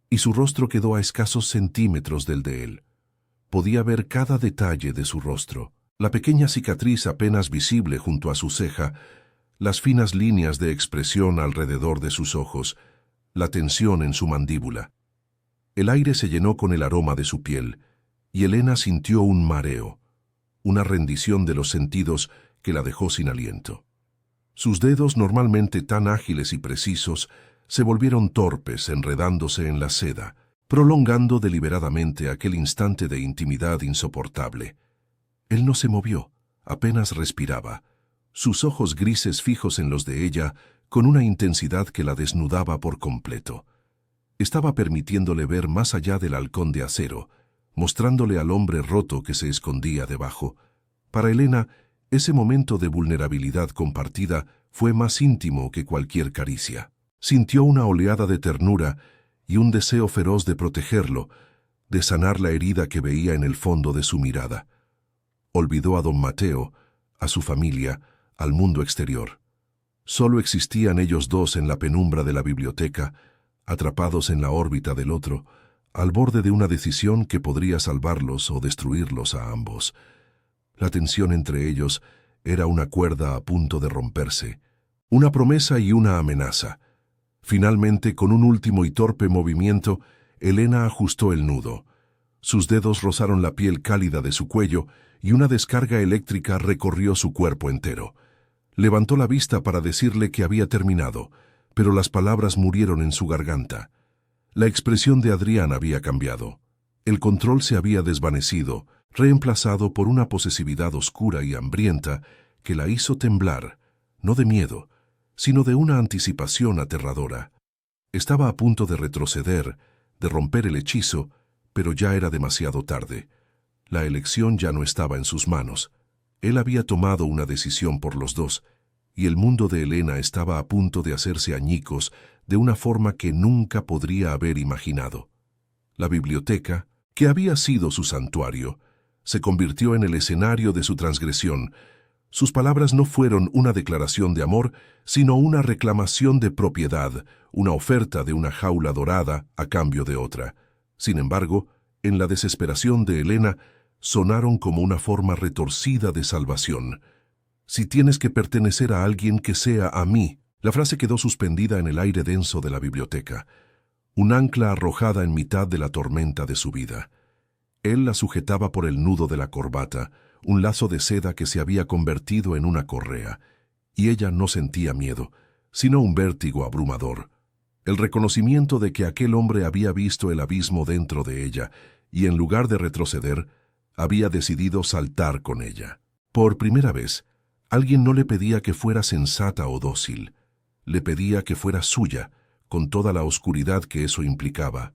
y su rostro quedó a escasos centímetros del de él. Podía ver cada detalle de su rostro, la pequeña cicatriz apenas visible junto a su ceja, las finas líneas de expresión alrededor de sus ojos, la tensión en su mandíbula. El aire se llenó con el aroma de su piel, y Elena sintió un mareo, una rendición de los sentidos que la dejó sin aliento. Sus dedos, normalmente tan ágiles y precisos, se volvieron torpes enredándose en la seda, prolongando deliberadamente aquel instante de intimidad insoportable. Él no se movió, apenas respiraba, sus ojos grises fijos en los de ella, con una intensidad que la desnudaba por completo. Estaba permitiéndole ver más allá del halcón de acero, mostrándole al hombre roto que se escondía debajo. Para Elena, ese momento de vulnerabilidad compartida fue más íntimo que cualquier caricia. Sintió una oleada de ternura y un deseo feroz de protegerlo, de sanar la herida que veía en el fondo de su mirada. Olvidó a don Mateo, a su familia, al mundo exterior. Solo existían ellos dos en la penumbra de la biblioteca, atrapados en la órbita del otro, al borde de una decisión que podría salvarlos o destruirlos a ambos. La tensión entre ellos era una cuerda a punto de romperse, Una promesa y una amenaza. Finalmente, con un último y torpe movimiento, Elena ajustó el nudo. Sus dedos rozaron la piel cálida de su cuello y una descarga eléctrica recorrió su cuerpo entero. Levantó la vista para decirle que había terminado, pero las palabras murieron en su garganta. La expresión de Adrián había cambiado. El control se había desvanecido, reemplazado por una posesividad oscura y hambrienta que la hizo temblar, no de miedo, sino de una anticipación aterradora. Estaba a punto de retroceder, de romper el hechizo, pero ya era demasiado tarde. La elección ya no estaba en sus manos. Él había tomado una decisión por los dos, y el mundo de Elena estaba a punto de hacerse añicos de una forma que nunca podría haber imaginado. La biblioteca, que había sido su santuario, se convirtió en el escenario de su transgresión. Sus palabras no fueron una declaración de amor, sino una reclamación de propiedad, una oferta de una jaula dorada a cambio de otra. Sin embargo, en la desesperación de Elena, sonaron como una forma retorcida de salvación. Si tienes que pertenecer a alguien que sea a mí. La frase quedó suspendida en el aire denso de la biblioteca, un ancla arrojada en mitad de la tormenta de su vida. Él la sujetaba por el nudo de la corbata, un lazo de seda que se había convertido en una correa, y ella no sentía miedo, sino un vértigo abrumador. El reconocimiento de que aquel hombre había visto el abismo dentro de ella, y en lugar de retroceder, había decidido saltar con ella. Por primera vez, alguien no le pedía que fuera sensata o dócil, le pedía que fuera suya, con toda la oscuridad que eso implicaba.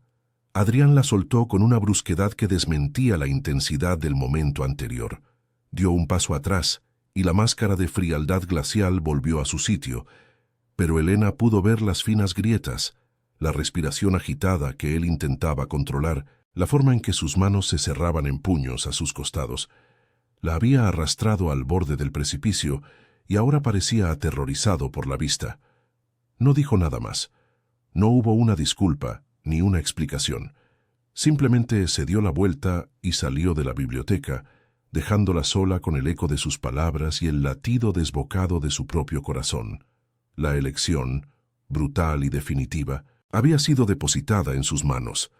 Adrián la soltó con una brusquedad que desmentía la intensidad del momento anterior. Dio un paso atrás, y la máscara de frialdad glacial volvió a su sitio, pero Elena pudo ver las finas grietas, la respiración agitada que él intentaba controlar, la forma en que sus manos se cerraban en puños a sus costados. La había arrastrado al borde del precipicio, y ahora parecía aterrorizado por la vista. No dijo nada más. No hubo una disculpa, ni una explicación. Simplemente se dio la vuelta y salió de la biblioteca, dejándola sola con el eco de sus palabras y el latido desbocado de su propio corazón. La elección, brutal y definitiva, había sido depositada en sus manos.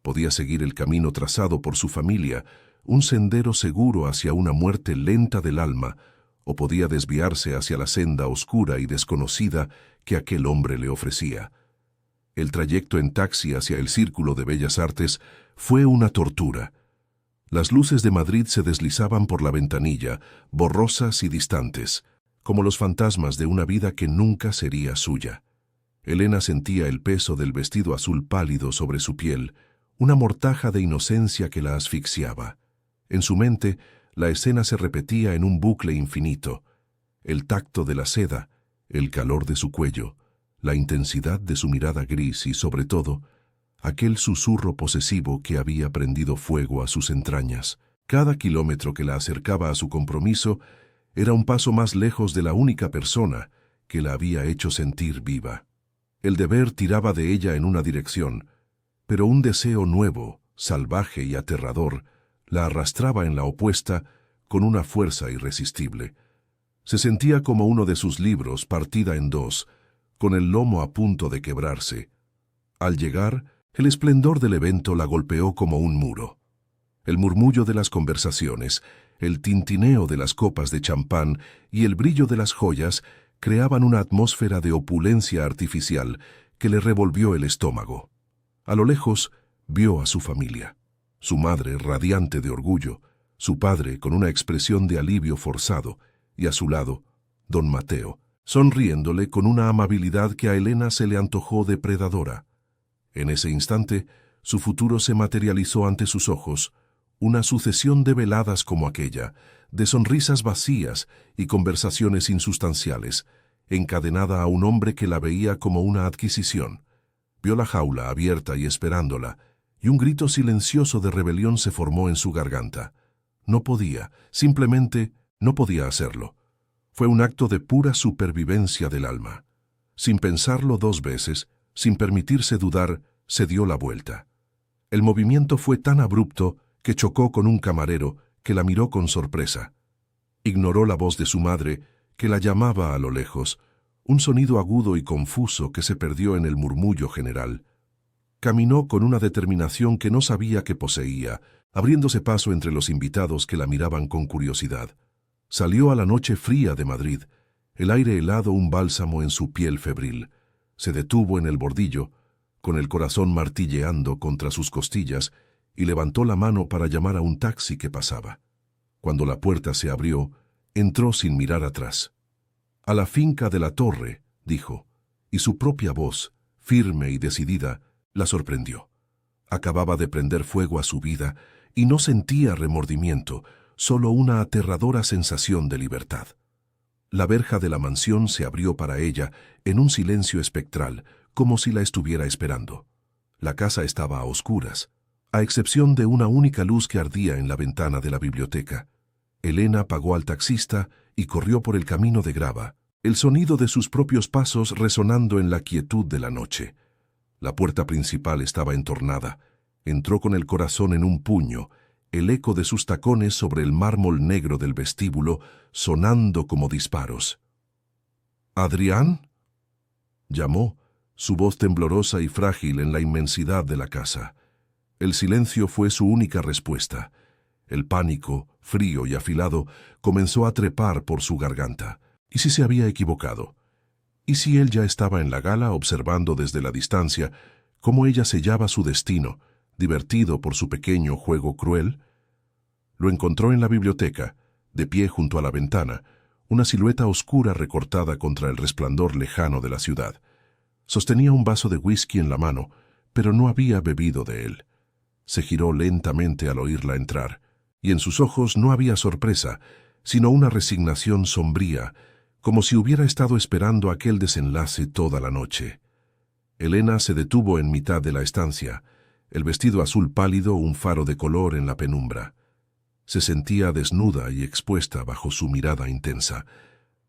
Podía seguir el camino trazado por su familia, un sendero seguro hacia una muerte lenta del alma, o podía desviarse hacia la senda oscura y desconocida que aquel hombre le ofrecía. El trayecto en taxi hacia el Círculo de Bellas Artes fue una tortura. Las luces de Madrid se deslizaban por la ventanilla, borrosas y distantes, como los fantasmas de una vida que nunca sería suya. Elena sentía el peso del vestido azul pálido sobre su piel, una mortaja de inocencia que la asfixiaba. En su mente, la escena se repetía en un bucle infinito. El tacto de la seda, el calor de su cuello, la intensidad de su mirada gris y, sobre todo, aquel susurro posesivo que había prendido fuego a sus entrañas. Cada kilómetro que la acercaba a su compromiso era un paso más lejos de la única persona que la había hecho sentir viva. El deber tiraba de ella en una dirección, pero un deseo nuevo, salvaje y aterrador, la arrastraba en la opuesta con una fuerza irresistible. Se sentía como uno de sus libros partida en dos, con el lomo a punto de quebrarse. Al llegar, el esplendor del evento la golpeó como un muro. El murmullo de las conversaciones, el tintineo de las copas de champán y el brillo de las joyas creaban una atmósfera de opulencia artificial que le revolvió el estómago. A lo lejos, vio a su familia. Su madre radiante de orgullo, su padre con una expresión de alivio forzado, y a su lado, don Mateo, sonriéndole con una amabilidad que a Elena se le antojó depredadora. En ese instante, su futuro se materializó ante sus ojos, una sucesión de veladas como aquella, de sonrisas vacías y conversaciones insustanciales, encadenada a un hombre que la veía como una adquisición. Vio la jaula abierta y esperándola, y un grito silencioso de rebelión se formó en su garganta. No podía, simplemente no podía hacerlo. Fue un acto de pura supervivencia del alma. Sin pensarlo dos veces, sin permitirse dudar, se dio la vuelta. El movimiento fue tan abrupto que chocó con un camarero que la miró con sorpresa. Ignoró la voz de su madre, que la llamaba a lo lejos, un sonido agudo y confuso que se perdió en el murmullo general. Caminó con una determinación que no sabía que poseía, abriéndose paso entre los invitados que la miraban con curiosidad. Salió a la noche fría de Madrid, el aire helado un bálsamo en su piel febril. Se detuvo en el bordillo, con el corazón martilleando contra sus costillas, y levantó la mano para llamar a un taxi que pasaba. Cuando la puerta se abrió, entró sin mirar atrás. «A la finca de la Torre», dijo, y su propia voz, firme y decidida, la sorprendió. Acababa de prender fuego a su vida y no sentía remordimiento, solo una aterradora sensación de libertad. La verja de la mansión se abrió para ella en un silencio espectral, como si la estuviera esperando. La casa estaba a oscuras, a excepción de una única luz que ardía en la ventana de la biblioteca. Elena pagó al taxista y corrió por el camino de grava, el sonido de sus propios pasos resonando en la quietud de la noche. La puerta principal estaba entornada. Entró con el corazón en un puño, el eco de sus tacones sobre el mármol negro del vestíbulo sonando como disparos. «¿Adrián?», llamó, su voz temblorosa y frágil en la inmensidad de la casa. El silencio fue su única respuesta. El pánico, frío y afilado, comenzó a trepar por su garganta. ¿Y si se había equivocado? ¿Y si él ya estaba en la gala observando desde la distancia cómo ella sellaba su destino, divertido por su pequeño juego cruel? Lo encontró en la biblioteca, de pie junto a la ventana, una silueta oscura recortada contra el resplandor lejano de la ciudad. Sostenía un vaso de whisky en la mano, pero no había bebido de él. Se giró lentamente al oírla entrar, y en sus ojos no había sorpresa, sino una resignación sombría, como si hubiera estado esperando aquel desenlace toda la noche. Elena se detuvo en mitad de la estancia, el vestido azul pálido un faro de color en la penumbra. Se sentía desnuda y expuesta bajo su mirada intensa.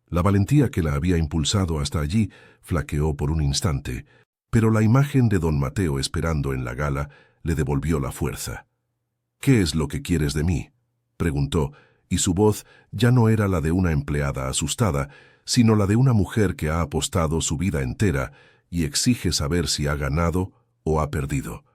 La valentía que la había impulsado hasta allí flaqueó por un instante, pero la imagen de don Mateo esperando en la gala le devolvió la fuerza. «¿Qué es lo que quieres de mí?», preguntó, y su voz ya no era la de una empleada asustada, sino la de una mujer que ha apostado su vida entera y exige saber si ha ganado o ha perdido.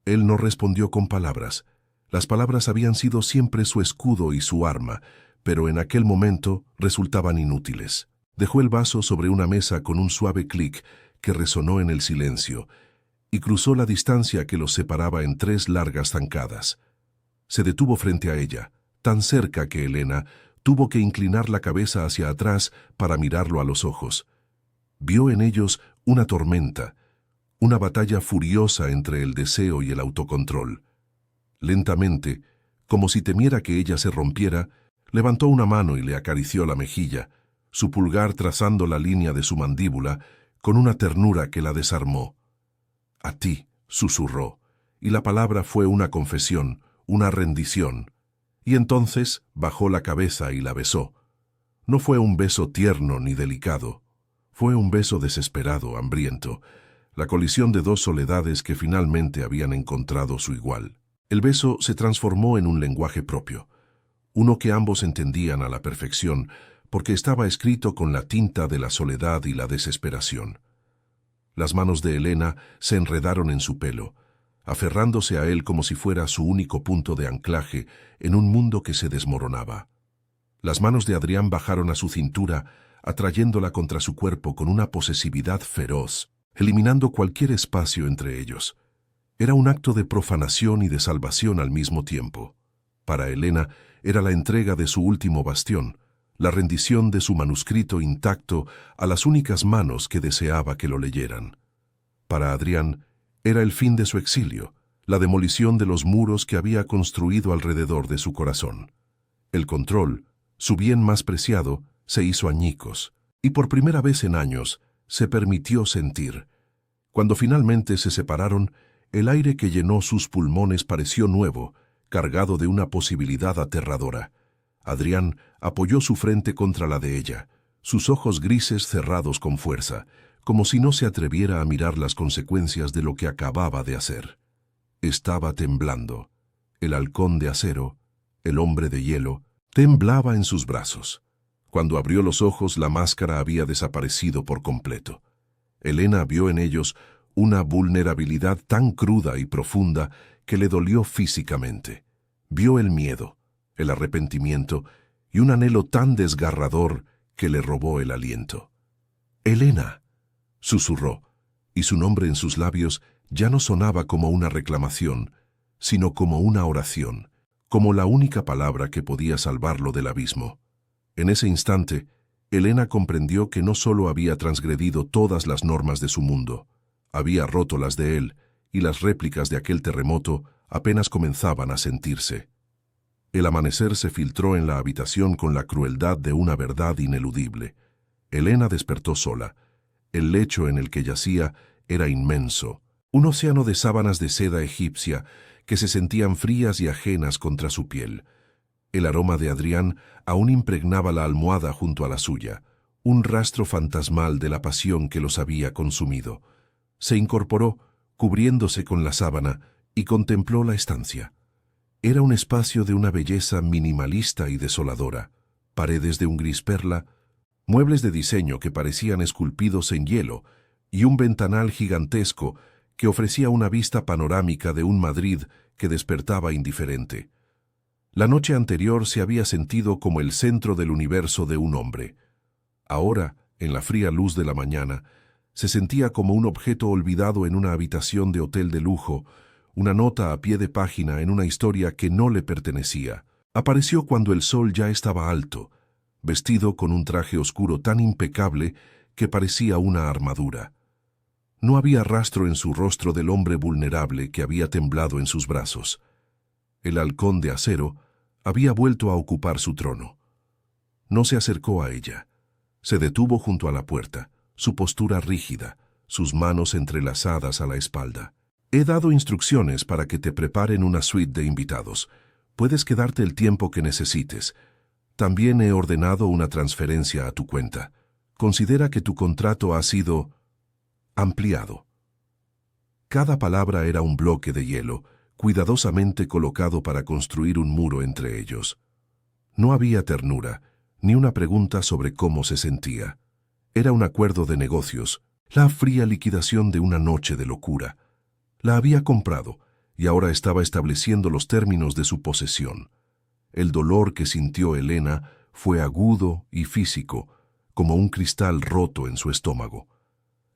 Él no respondió con palabras. Las palabras habían sido siempre su escudo y su arma, pero en aquel momento resultaban inútiles. Dejó el vaso sobre una mesa con un suave clic que resonó en el silencio, y cruzó la distancia que los separaba en 3 largas zancadas. Se detuvo frente a ella, tan cerca que Elena tuvo que inclinar la cabeza hacia atrás para mirarlo a los ojos. Vio en ellos una tormenta, una batalla furiosa entre el deseo y el autocontrol. Lentamente, como si temiera que ella se rompiera, levantó una mano y le acarició la mejilla, su pulgar trazando la línea de su mandíbula con una ternura que la desarmó. «A ti», susurró, y la palabra fue una confesión, una rendición. Y entonces bajó la cabeza y la besó. No fue un beso tierno ni delicado. Fue un beso desesperado, hambriento, la colisión de 2 soledades que finalmente habían encontrado su igual. El beso se transformó en un lenguaje propio, uno que ambos entendían a la perfección, porque estaba escrito con la tinta de la soledad y la desesperación. Las manos de Elena se enredaron en su pelo, aferrándose a él como si fuera su único punto de anclaje en un mundo que se desmoronaba. Las manos de Adrián bajaron a su cintura, atrayéndola contra su cuerpo con una posesividad feroz, eliminando cualquier espacio entre ellos. Era un acto de profanación y de salvación al mismo tiempo. Para Elena era la entrega de su último bastión, la rendición de su manuscrito intacto a las únicas manos que deseaba que lo leyeran. Para Adrián era el fin de su exilio, la demolición de los muros que había construido alrededor de su corazón. El control, su bien más preciado, se hizo añicos, y por primera vez en años se permitió sentir. Cuando finalmente se separaron, el aire que llenó sus pulmones pareció nuevo, cargado de una posibilidad aterradora. Adrián apoyó su frente contra la de ella, sus ojos grises cerrados con fuerza, como si no se atreviera a mirar las consecuencias de lo que acababa de hacer. Estaba temblando. El halcón de acero, el hombre de hielo, temblaba en sus brazos. Cuando abrió los ojos, la máscara había desaparecido por completo. Elena vio en ellos una vulnerabilidad tan cruda y profunda que le dolió físicamente. Vio el miedo, el arrepentimiento y un anhelo tan desgarrador que le robó el aliento. «Elena», susurró, y su nombre en sus labios ya no sonaba como una reclamación, sino como una oración, como la única palabra que podía salvarlo del abismo. En ese instante, Elena comprendió que no solo había transgredido todas las normas de su mundo, había roto las de él, y las réplicas de aquel terremoto apenas comenzaban a sentirse. El amanecer se filtró en la habitación con la crueldad de una verdad ineludible. Elena despertó sola. El lecho en el que yacía era inmenso, un océano de sábanas de seda egipcia que se sentían frías y ajenas contra su piel. El aroma de Adrián aún impregnaba la almohada junto a la suya, un rastro fantasmal de la pasión que los había consumido. Se incorporó, cubriéndose con la sábana, y contempló la estancia. Era un espacio de una belleza minimalista y desoladora, paredes de un gris perla, muebles de diseño que parecían esculpidos en hielo, y un ventanal gigantesco que ofrecía una vista panorámica de un Madrid que despertaba indiferente. La noche anterior se había sentido como el centro del universo de un hombre. Ahora, en la fría luz de la mañana, se sentía como un objeto olvidado en una habitación de hotel de lujo, una nota a pie de página en una historia que no le pertenecía. Apareció cuando el sol ya estaba alto, vestido con un traje oscuro tan impecable que parecía una armadura. No había rastro en su rostro del hombre vulnerable que había temblado en sus brazos. El halcón de acero había vuelto a ocupar su trono. No se acercó a ella. Se detuvo junto a la puerta, su postura rígida, sus manos entrelazadas a la espalda. «He dado instrucciones para que te preparen una suite de invitados. Puedes quedarte el tiempo que necesites. También he ordenado una transferencia a tu cuenta. Considera que tu contrato ha sido ampliado». Cada palabra era un bloque de hielo, cuidadosamente colocado para construir un muro entre ellos. No había ternura, ni una pregunta sobre cómo se sentía. Era un acuerdo de negocios, la fría liquidación de una noche de locura. La había comprado, y ahora estaba estableciendo los términos de su posesión. El dolor que sintió Elena fue agudo y físico, como un cristal roto en su estómago.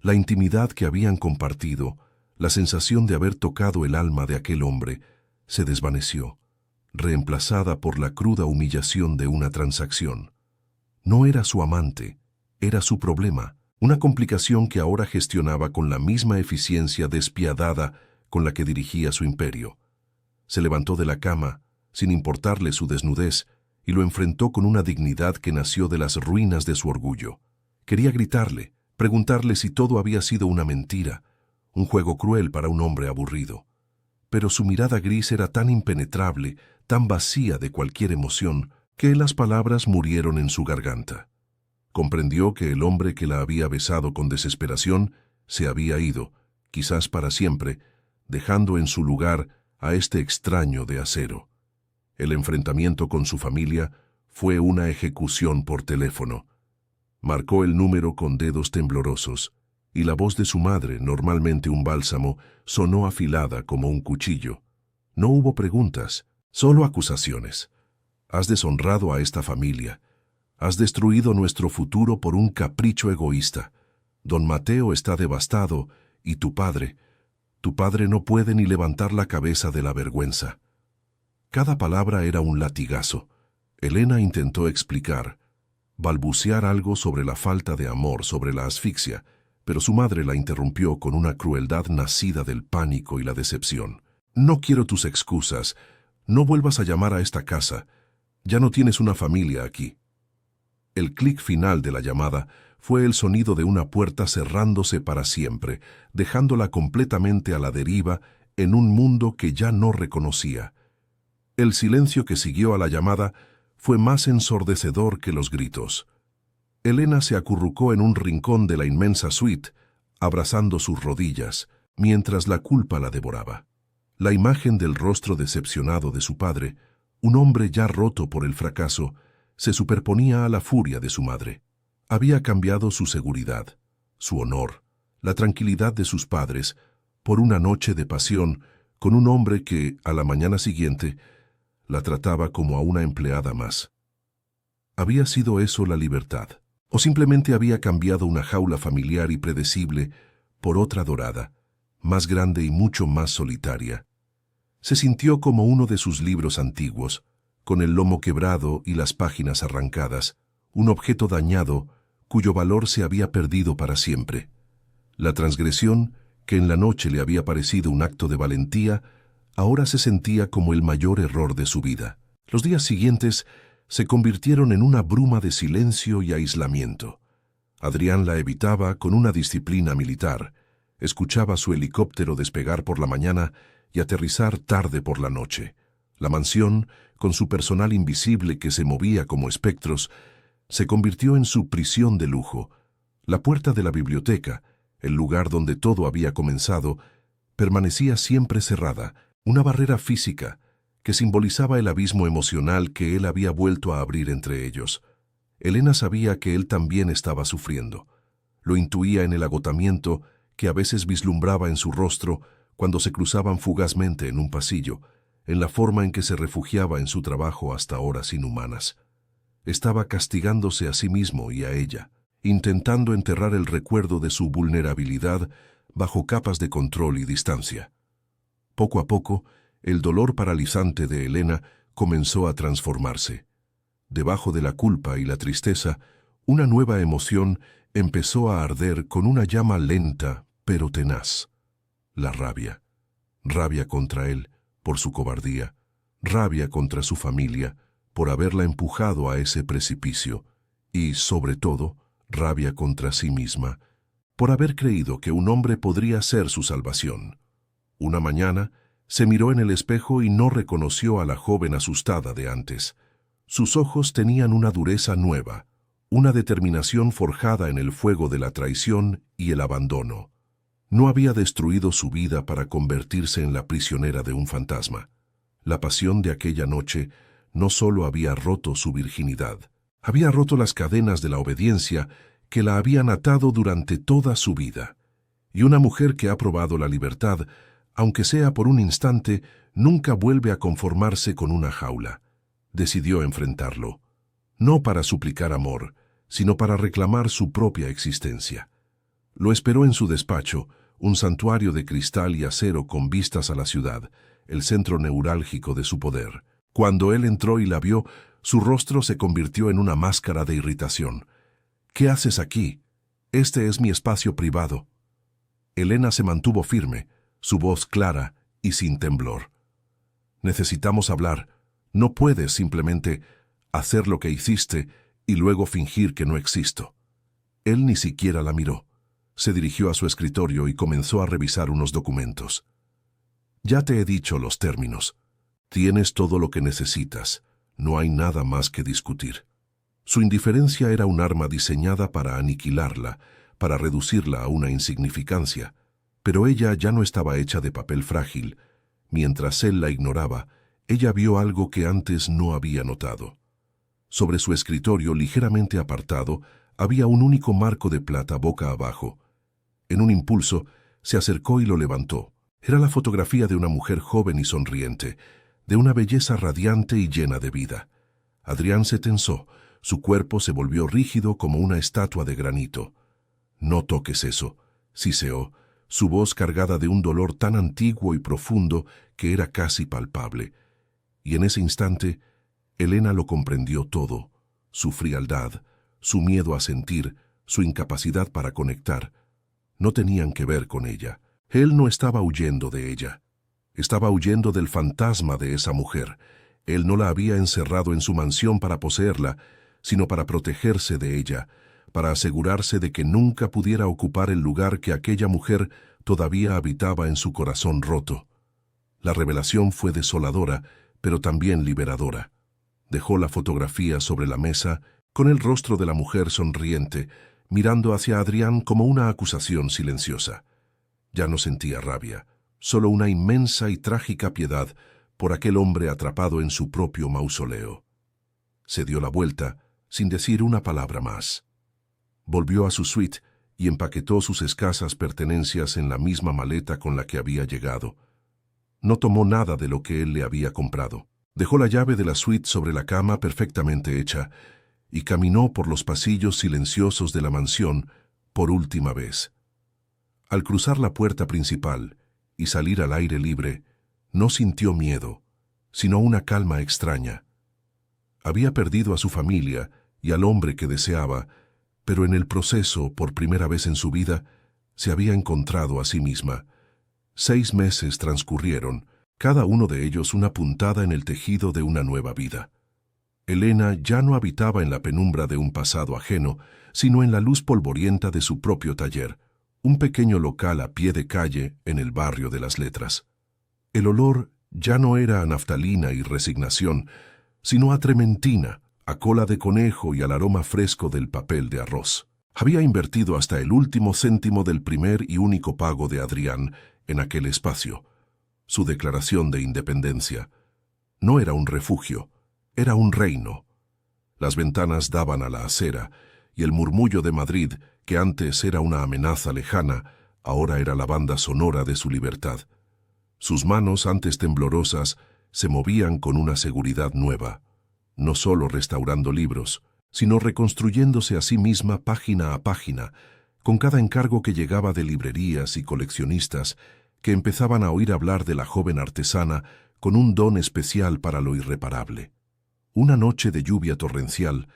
La intimidad que habían compartido, la sensación de haber tocado el alma de aquel hombre, se desvaneció, reemplazada por la cruda humillación de una transacción. No era su amante, era su problema, una complicación que ahora gestionaba con la misma eficiencia despiadada con la que dirigía su imperio. Se levantó de la cama, sin importarle su desnudez, y lo enfrentó con una dignidad que nació de las ruinas de su orgullo. Quería gritarle, preguntarle si todo había sido una mentira, un juego cruel para un hombre aburrido. Pero su mirada gris era tan impenetrable, tan vacía de cualquier emoción, que las palabras murieron en su garganta. Comprendió que el hombre que la había besado con desesperación se había ido, quizás para siempre, dejando en su lugar a este extraño de acero. El enfrentamiento con su familia fue una ejecución por teléfono. Marcó el número con dedos temblorosos, y la voz de su madre, normalmente un bálsamo, sonó afilada como un cuchillo. No hubo preguntas, solo acusaciones. «Has deshonrado a esta familia. Has destruido nuestro futuro por un capricho egoísta. Don Mateo está devastado, y tu padre no puede ni levantar la cabeza de la vergüenza». Cada palabra era un latigazo. Elena intentó explicar, balbucear algo sobre la falta de amor, sobre la asfixia, pero su madre la interrumpió con una crueldad nacida del pánico y la decepción. «No quiero tus excusas. No vuelvas a llamar a esta casa. Ya no tienes una familia aquí». El clic final de la llamada fue el sonido de una puerta cerrándose para siempre, dejándola completamente a la deriva en un mundo que ya no reconocía. El silencio que siguió a la llamada fue más ensordecedor que los gritos. Elena se acurrucó en un rincón de la inmensa suite, abrazando sus rodillas, mientras la culpa la devoraba. La imagen del rostro decepcionado de su padre, un hombre ya roto por el fracaso, se superponía a la furia de su madre. Había cambiado su seguridad, su honor, la tranquilidad de sus padres, por una noche de pasión con un hombre que, a la mañana siguiente, la trataba como a una empleada más. ¿Había sido eso la libertad? ¿O simplemente había cambiado una jaula familiar y predecible por otra dorada, más grande y mucho más solitaria? Se sintió como uno de sus libros antiguos, con el lomo quebrado y las páginas arrancadas, un objeto dañado cuyo valor se había perdido para siempre. La transgresión, que en la noche le había parecido un acto de valentía, ahora se sentía como el mayor error de su vida. Los días siguientes se convirtieron en una bruma de silencio y aislamiento. Adrián la evitaba con una disciplina militar. Escuchaba su helicóptero despegar por la mañana y aterrizar tarde por la noche. La mansión, con su personal invisible que se movía como espectros, se convirtió en su prisión de lujo. La puerta de la biblioteca, el lugar donde todo había comenzado, permanecía siempre cerrada, una barrera física que simbolizaba el abismo emocional que él había vuelto a abrir entre ellos. Elena sabía que él también estaba sufriendo. Lo intuía en el agotamiento que a veces vislumbraba en su rostro cuando se cruzaban fugazmente en un pasillo, en la forma en que se refugiaba en su trabajo hasta horas inhumanas. Estaba castigándose a sí mismo y a ella, intentando enterrar el recuerdo de su vulnerabilidad bajo capas de control y distancia. Poco a poco, el dolor paralizante de Elena comenzó a transformarse. Debajo de la culpa y la tristeza, una nueva emoción empezó a arder con una llama lenta pero tenaz. La rabia. Rabia contra él, por su cobardía. Rabia contra su familia, por haberla empujado a ese precipicio. Y, sobre todo, rabia contra sí misma, por haber creído que un hombre podría ser su salvación. Una mañana, se miró en el espejo y no reconoció a la joven asustada de antes. Sus ojos tenían una dureza nueva, una determinación forjada en el fuego de la traición y el abandono. No había destruido su vida para convertirse en la prisionera de un fantasma. La pasión de aquella noche no solo había roto su virginidad, había roto las cadenas de la obediencia que la habían atado durante toda su vida. Y una mujer que ha probado la libertad, aunque sea por un instante, nunca vuelve a conformarse con una jaula. Decidió enfrentarlo, no para suplicar amor, sino para reclamar su propia existencia. Lo esperó en su despacho, un santuario de cristal y acero con vistas a la ciudad, el centro neurálgico de su poder. Cuando él entró y la vio, su rostro se convirtió en una máscara de irritación. «¿Qué haces aquí? Este es mi espacio privado». Elena se mantuvo firme, su voz clara y sin temblor. «Necesitamos hablar. No puedes simplemente hacer lo que hiciste y luego fingir que no existo». Él ni siquiera la miró. Se dirigió a su escritorio y comenzó a revisar unos documentos. «Ya te he dicho los términos. Tienes todo lo que necesitas. No hay nada más que discutir». Su indiferencia era un arma diseñada para aniquilarla, para reducirla a una insignificancia. Pero ella ya no estaba hecha de papel frágil. Mientras él la ignoraba, ella vio algo que antes no había notado. Sobre su escritorio, ligeramente apartado, había un único marco de plata boca abajo. En un impulso, se acercó y lo levantó. Era la fotografía de una mujer joven y sonriente, de una belleza radiante y llena de vida. Adrián se tensó, su cuerpo se volvió rígido como una estatua de granito. «No toques eso», siseó, su voz cargada de un dolor tan antiguo y profundo que era casi palpable. Y en ese instante, Elena lo comprendió todo, su frialdad, su miedo a sentir, su incapacidad para conectar. No tenían que ver con ella. Él no estaba huyendo de ella. Estaba huyendo del fantasma de esa mujer. Él no la había encerrado en su mansión para poseerla, sino para protegerse de ella, para asegurarse de que nunca pudiera ocupar el lugar que aquella mujer todavía habitaba en su corazón roto. La revelación fue desoladora, pero también liberadora. Dejó la fotografía sobre la mesa, con el rostro de la mujer sonriente, mirando hacia Adrián como una acusación silenciosa. Ya no sentía rabia, solo una inmensa y trágica piedad por aquel hombre atrapado en su propio mausoleo. se dio la vuelta, sin decir una palabra más. Volvió a su suite y empaquetó sus escasas pertenencias en la misma maleta con la que había llegado. No tomó nada de lo que él le había comprado. Dejó la llave de la suite sobre la cama perfectamente hecha y caminó por los pasillos silenciosos de la mansión por última vez. Al cruzar la puerta principal y salir al aire libre, no sintió miedo, sino una calma extraña. Había perdido a su familia y al hombre que deseaba, pero en el proceso, por primera vez en su vida, se había encontrado a sí misma. 6 meses transcurrieron, cada uno de ellos una puntada en el tejido de una nueva vida. Elena ya no habitaba en la penumbra de un pasado ajeno, sino en la luz polvorienta de su propio taller, un pequeño local a pie de calle en el barrio de las Letras. El olor ya no era a naftalina y resignación, sino a trementina, a cola de conejo y al aroma fresco del papel de arroz. Había invertido hasta el último céntimo del primer y único pago de Adrián en aquel espacio. Su declaración de independencia no era un refugio, era un reino. Las ventanas daban a la acera, y el murmullo de Madrid, que antes era una amenaza lejana, ahora era la banda sonora de su libertad. Sus manos, antes temblorosas, se movían con una seguridad nueva, no solo restaurando libros, sino reconstruyéndose a sí misma página a página, con cada encargo que llegaba de librerías y coleccionistas que empezaban a oír hablar de la joven artesana con un don especial para lo irreparable. Una noche de lluvia torrencial,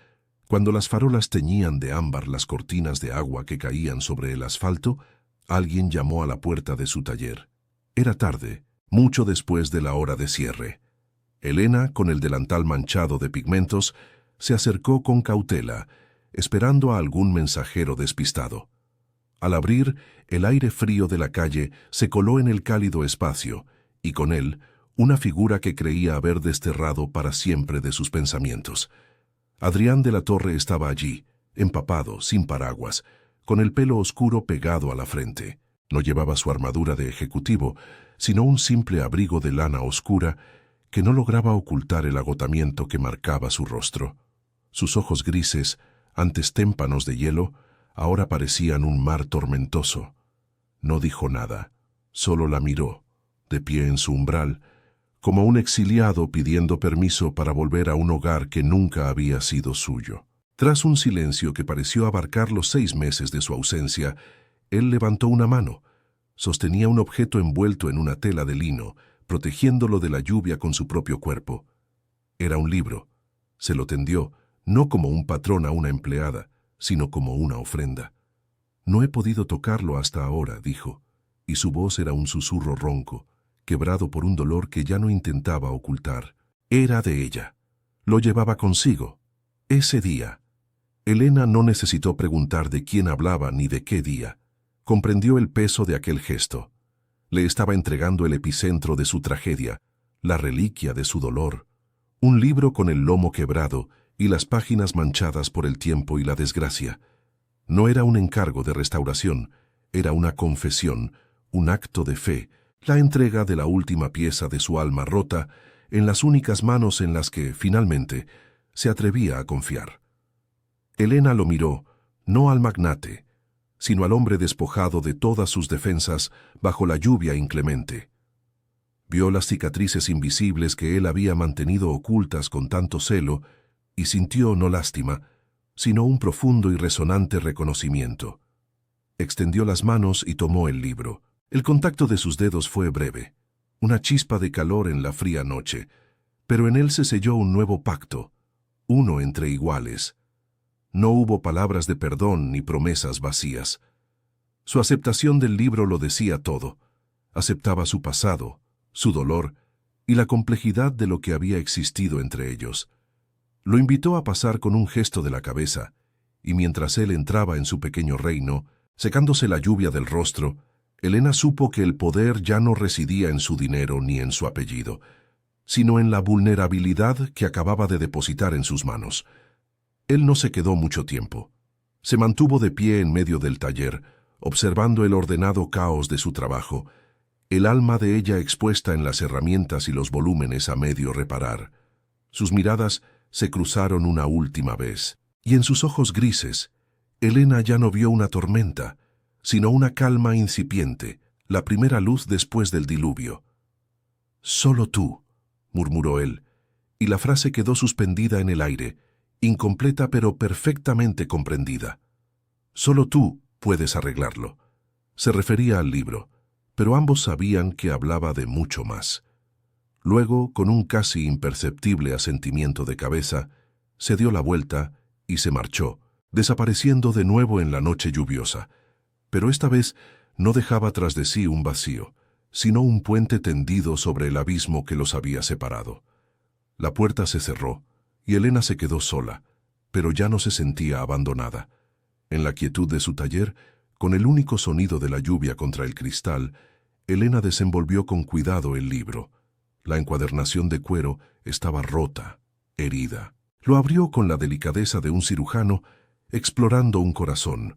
cuando las farolas teñían de ámbar las cortinas de agua que caían sobre el asfalto, alguien llamó a la puerta de su taller. Era tarde, mucho después de la hora de cierre. Elena, con el delantal manchado de pigmentos, se acercó con cautela, esperando a algún mensajero despistado. Al abrir, el aire frío de la calle se coló en el cálido espacio, y con él, una figura que creía haber desterrado para siempre de sus pensamientos. Adrián de la Torre estaba allí, empapado, sin paraguas, con el pelo oscuro pegado a la frente. No llevaba su armadura de ejecutivo, sino un simple abrigo de lana oscura que no lograba ocultar el agotamiento que marcaba su rostro. Sus ojos grises, antes témpanos de hielo, ahora parecían un mar tormentoso. No dijo nada, solo la miró, de pie en su umbral, como un exiliado pidiendo permiso para volver a un hogar que nunca había sido suyo. Tras un silencio que pareció abarcar los 6 meses de su ausencia, él levantó una mano. Sostenía un objeto envuelto en una tela de lino, protegiéndolo de la lluvia con su propio cuerpo. Era un libro. Se lo tendió, no como un patrón a una empleada, sino como una ofrenda. «No he podido tocarlo hasta ahora», dijo, y su voz era un susurro ronco, quebrado por un dolor que ya no intentaba ocultar. Era de ella. Lo llevaba consigo. Ese día. Elena no necesitó preguntar de quién hablaba ni de qué día. Comprendió el peso de aquel gesto. Le estaba entregando el epicentro de su tragedia, la reliquia de su dolor. Un libro con el lomo quebrado y las páginas manchadas por el tiempo y la desgracia. No era un encargo de restauración, era una confesión, un acto de fe, la entrega de la última pieza de su alma rota en las únicas manos en las que, finalmente, se atrevía a confiar. Elena lo miró, no al magnate, sino al hombre despojado de todas sus defensas bajo la lluvia inclemente. Vio las cicatrices invisibles que él había mantenido ocultas con tanto celo y sintió no lástima, sino un profundo y resonante reconocimiento. Extendió las manos y tomó el libro. El contacto de sus dedos fue breve, una chispa de calor en la fría noche, pero en él se selló un nuevo pacto, uno entre iguales. No hubo palabras de perdón ni promesas vacías. Su aceptación del libro lo decía todo. Aceptaba su pasado, su dolor y la complejidad de lo que había existido entre ellos. Lo invitó a pasar con un gesto de la cabeza, y mientras él entraba en su pequeño reino, secándose la lluvia del rostro, Elena supo que el poder ya no residía en su dinero ni en su apellido, sino en la vulnerabilidad que acababa de depositar en sus manos. Él no se quedó mucho tiempo. Se mantuvo de pie en medio del taller, observando el ordenado caos de su trabajo, el alma de ella expuesta en las herramientas y los volúmenes a medio reparar. Sus miradas se cruzaron una última vez, y en sus ojos grises, Elena ya no vio una tormenta, sino una calma incipiente, la primera luz después del diluvio. «Solo tú», murmuró él, y la frase quedó suspendida en el aire, incompleta pero perfectamente comprendida. «Solo tú puedes arreglarlo». Se refería al libro, pero ambos sabían que hablaba de mucho más. Luego, con un casi imperceptible asentimiento de cabeza, se dio la vuelta y se marchó, desapareciendo de nuevo en la noche lluviosa. Pero esta vez no dejaba tras de sí un vacío, sino un puente tendido sobre el abismo que los había separado. La puerta se cerró, y Elena se quedó sola, pero ya no se sentía abandonada. En la quietud de su taller, con el único sonido de la lluvia contra el cristal, Elena desenvolvió con cuidado el libro. La encuadernación de cuero estaba rota, herida. Lo abrió con la delicadeza de un cirujano, explorando un corazón.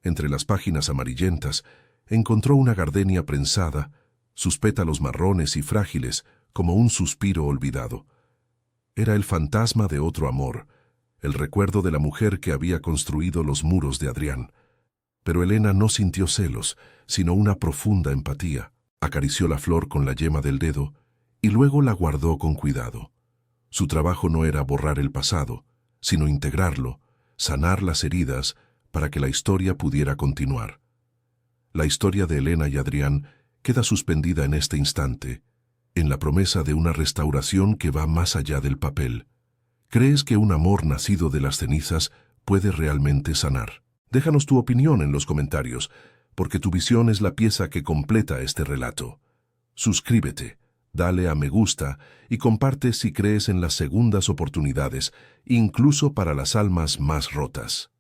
Entre las páginas amarillentas, encontró una gardenia prensada, sus pétalos marrones y frágiles como un suspiro olvidado. Era el fantasma de otro amor, el recuerdo de la mujer que había construido los muros de Adrián. Pero Elena no sintió celos, sino una profunda empatía. Acarició la flor con la yema del dedo y luego la guardó con cuidado. Su trabajo no era borrar el pasado, sino integrarlo, sanar las heridas para que la historia pudiera continuar. La historia de Elena y Adrián queda suspendida en este instante, en la promesa de una restauración que va más allá del papel. ¿Crees que un amor nacido de las cenizas puede realmente sanar? Déjanos tu opinión en los comentarios, porque tu visión es la pieza que completa este relato. Suscríbete, dale a me gusta y comparte si crees en las segundas oportunidades, incluso para las almas más rotas.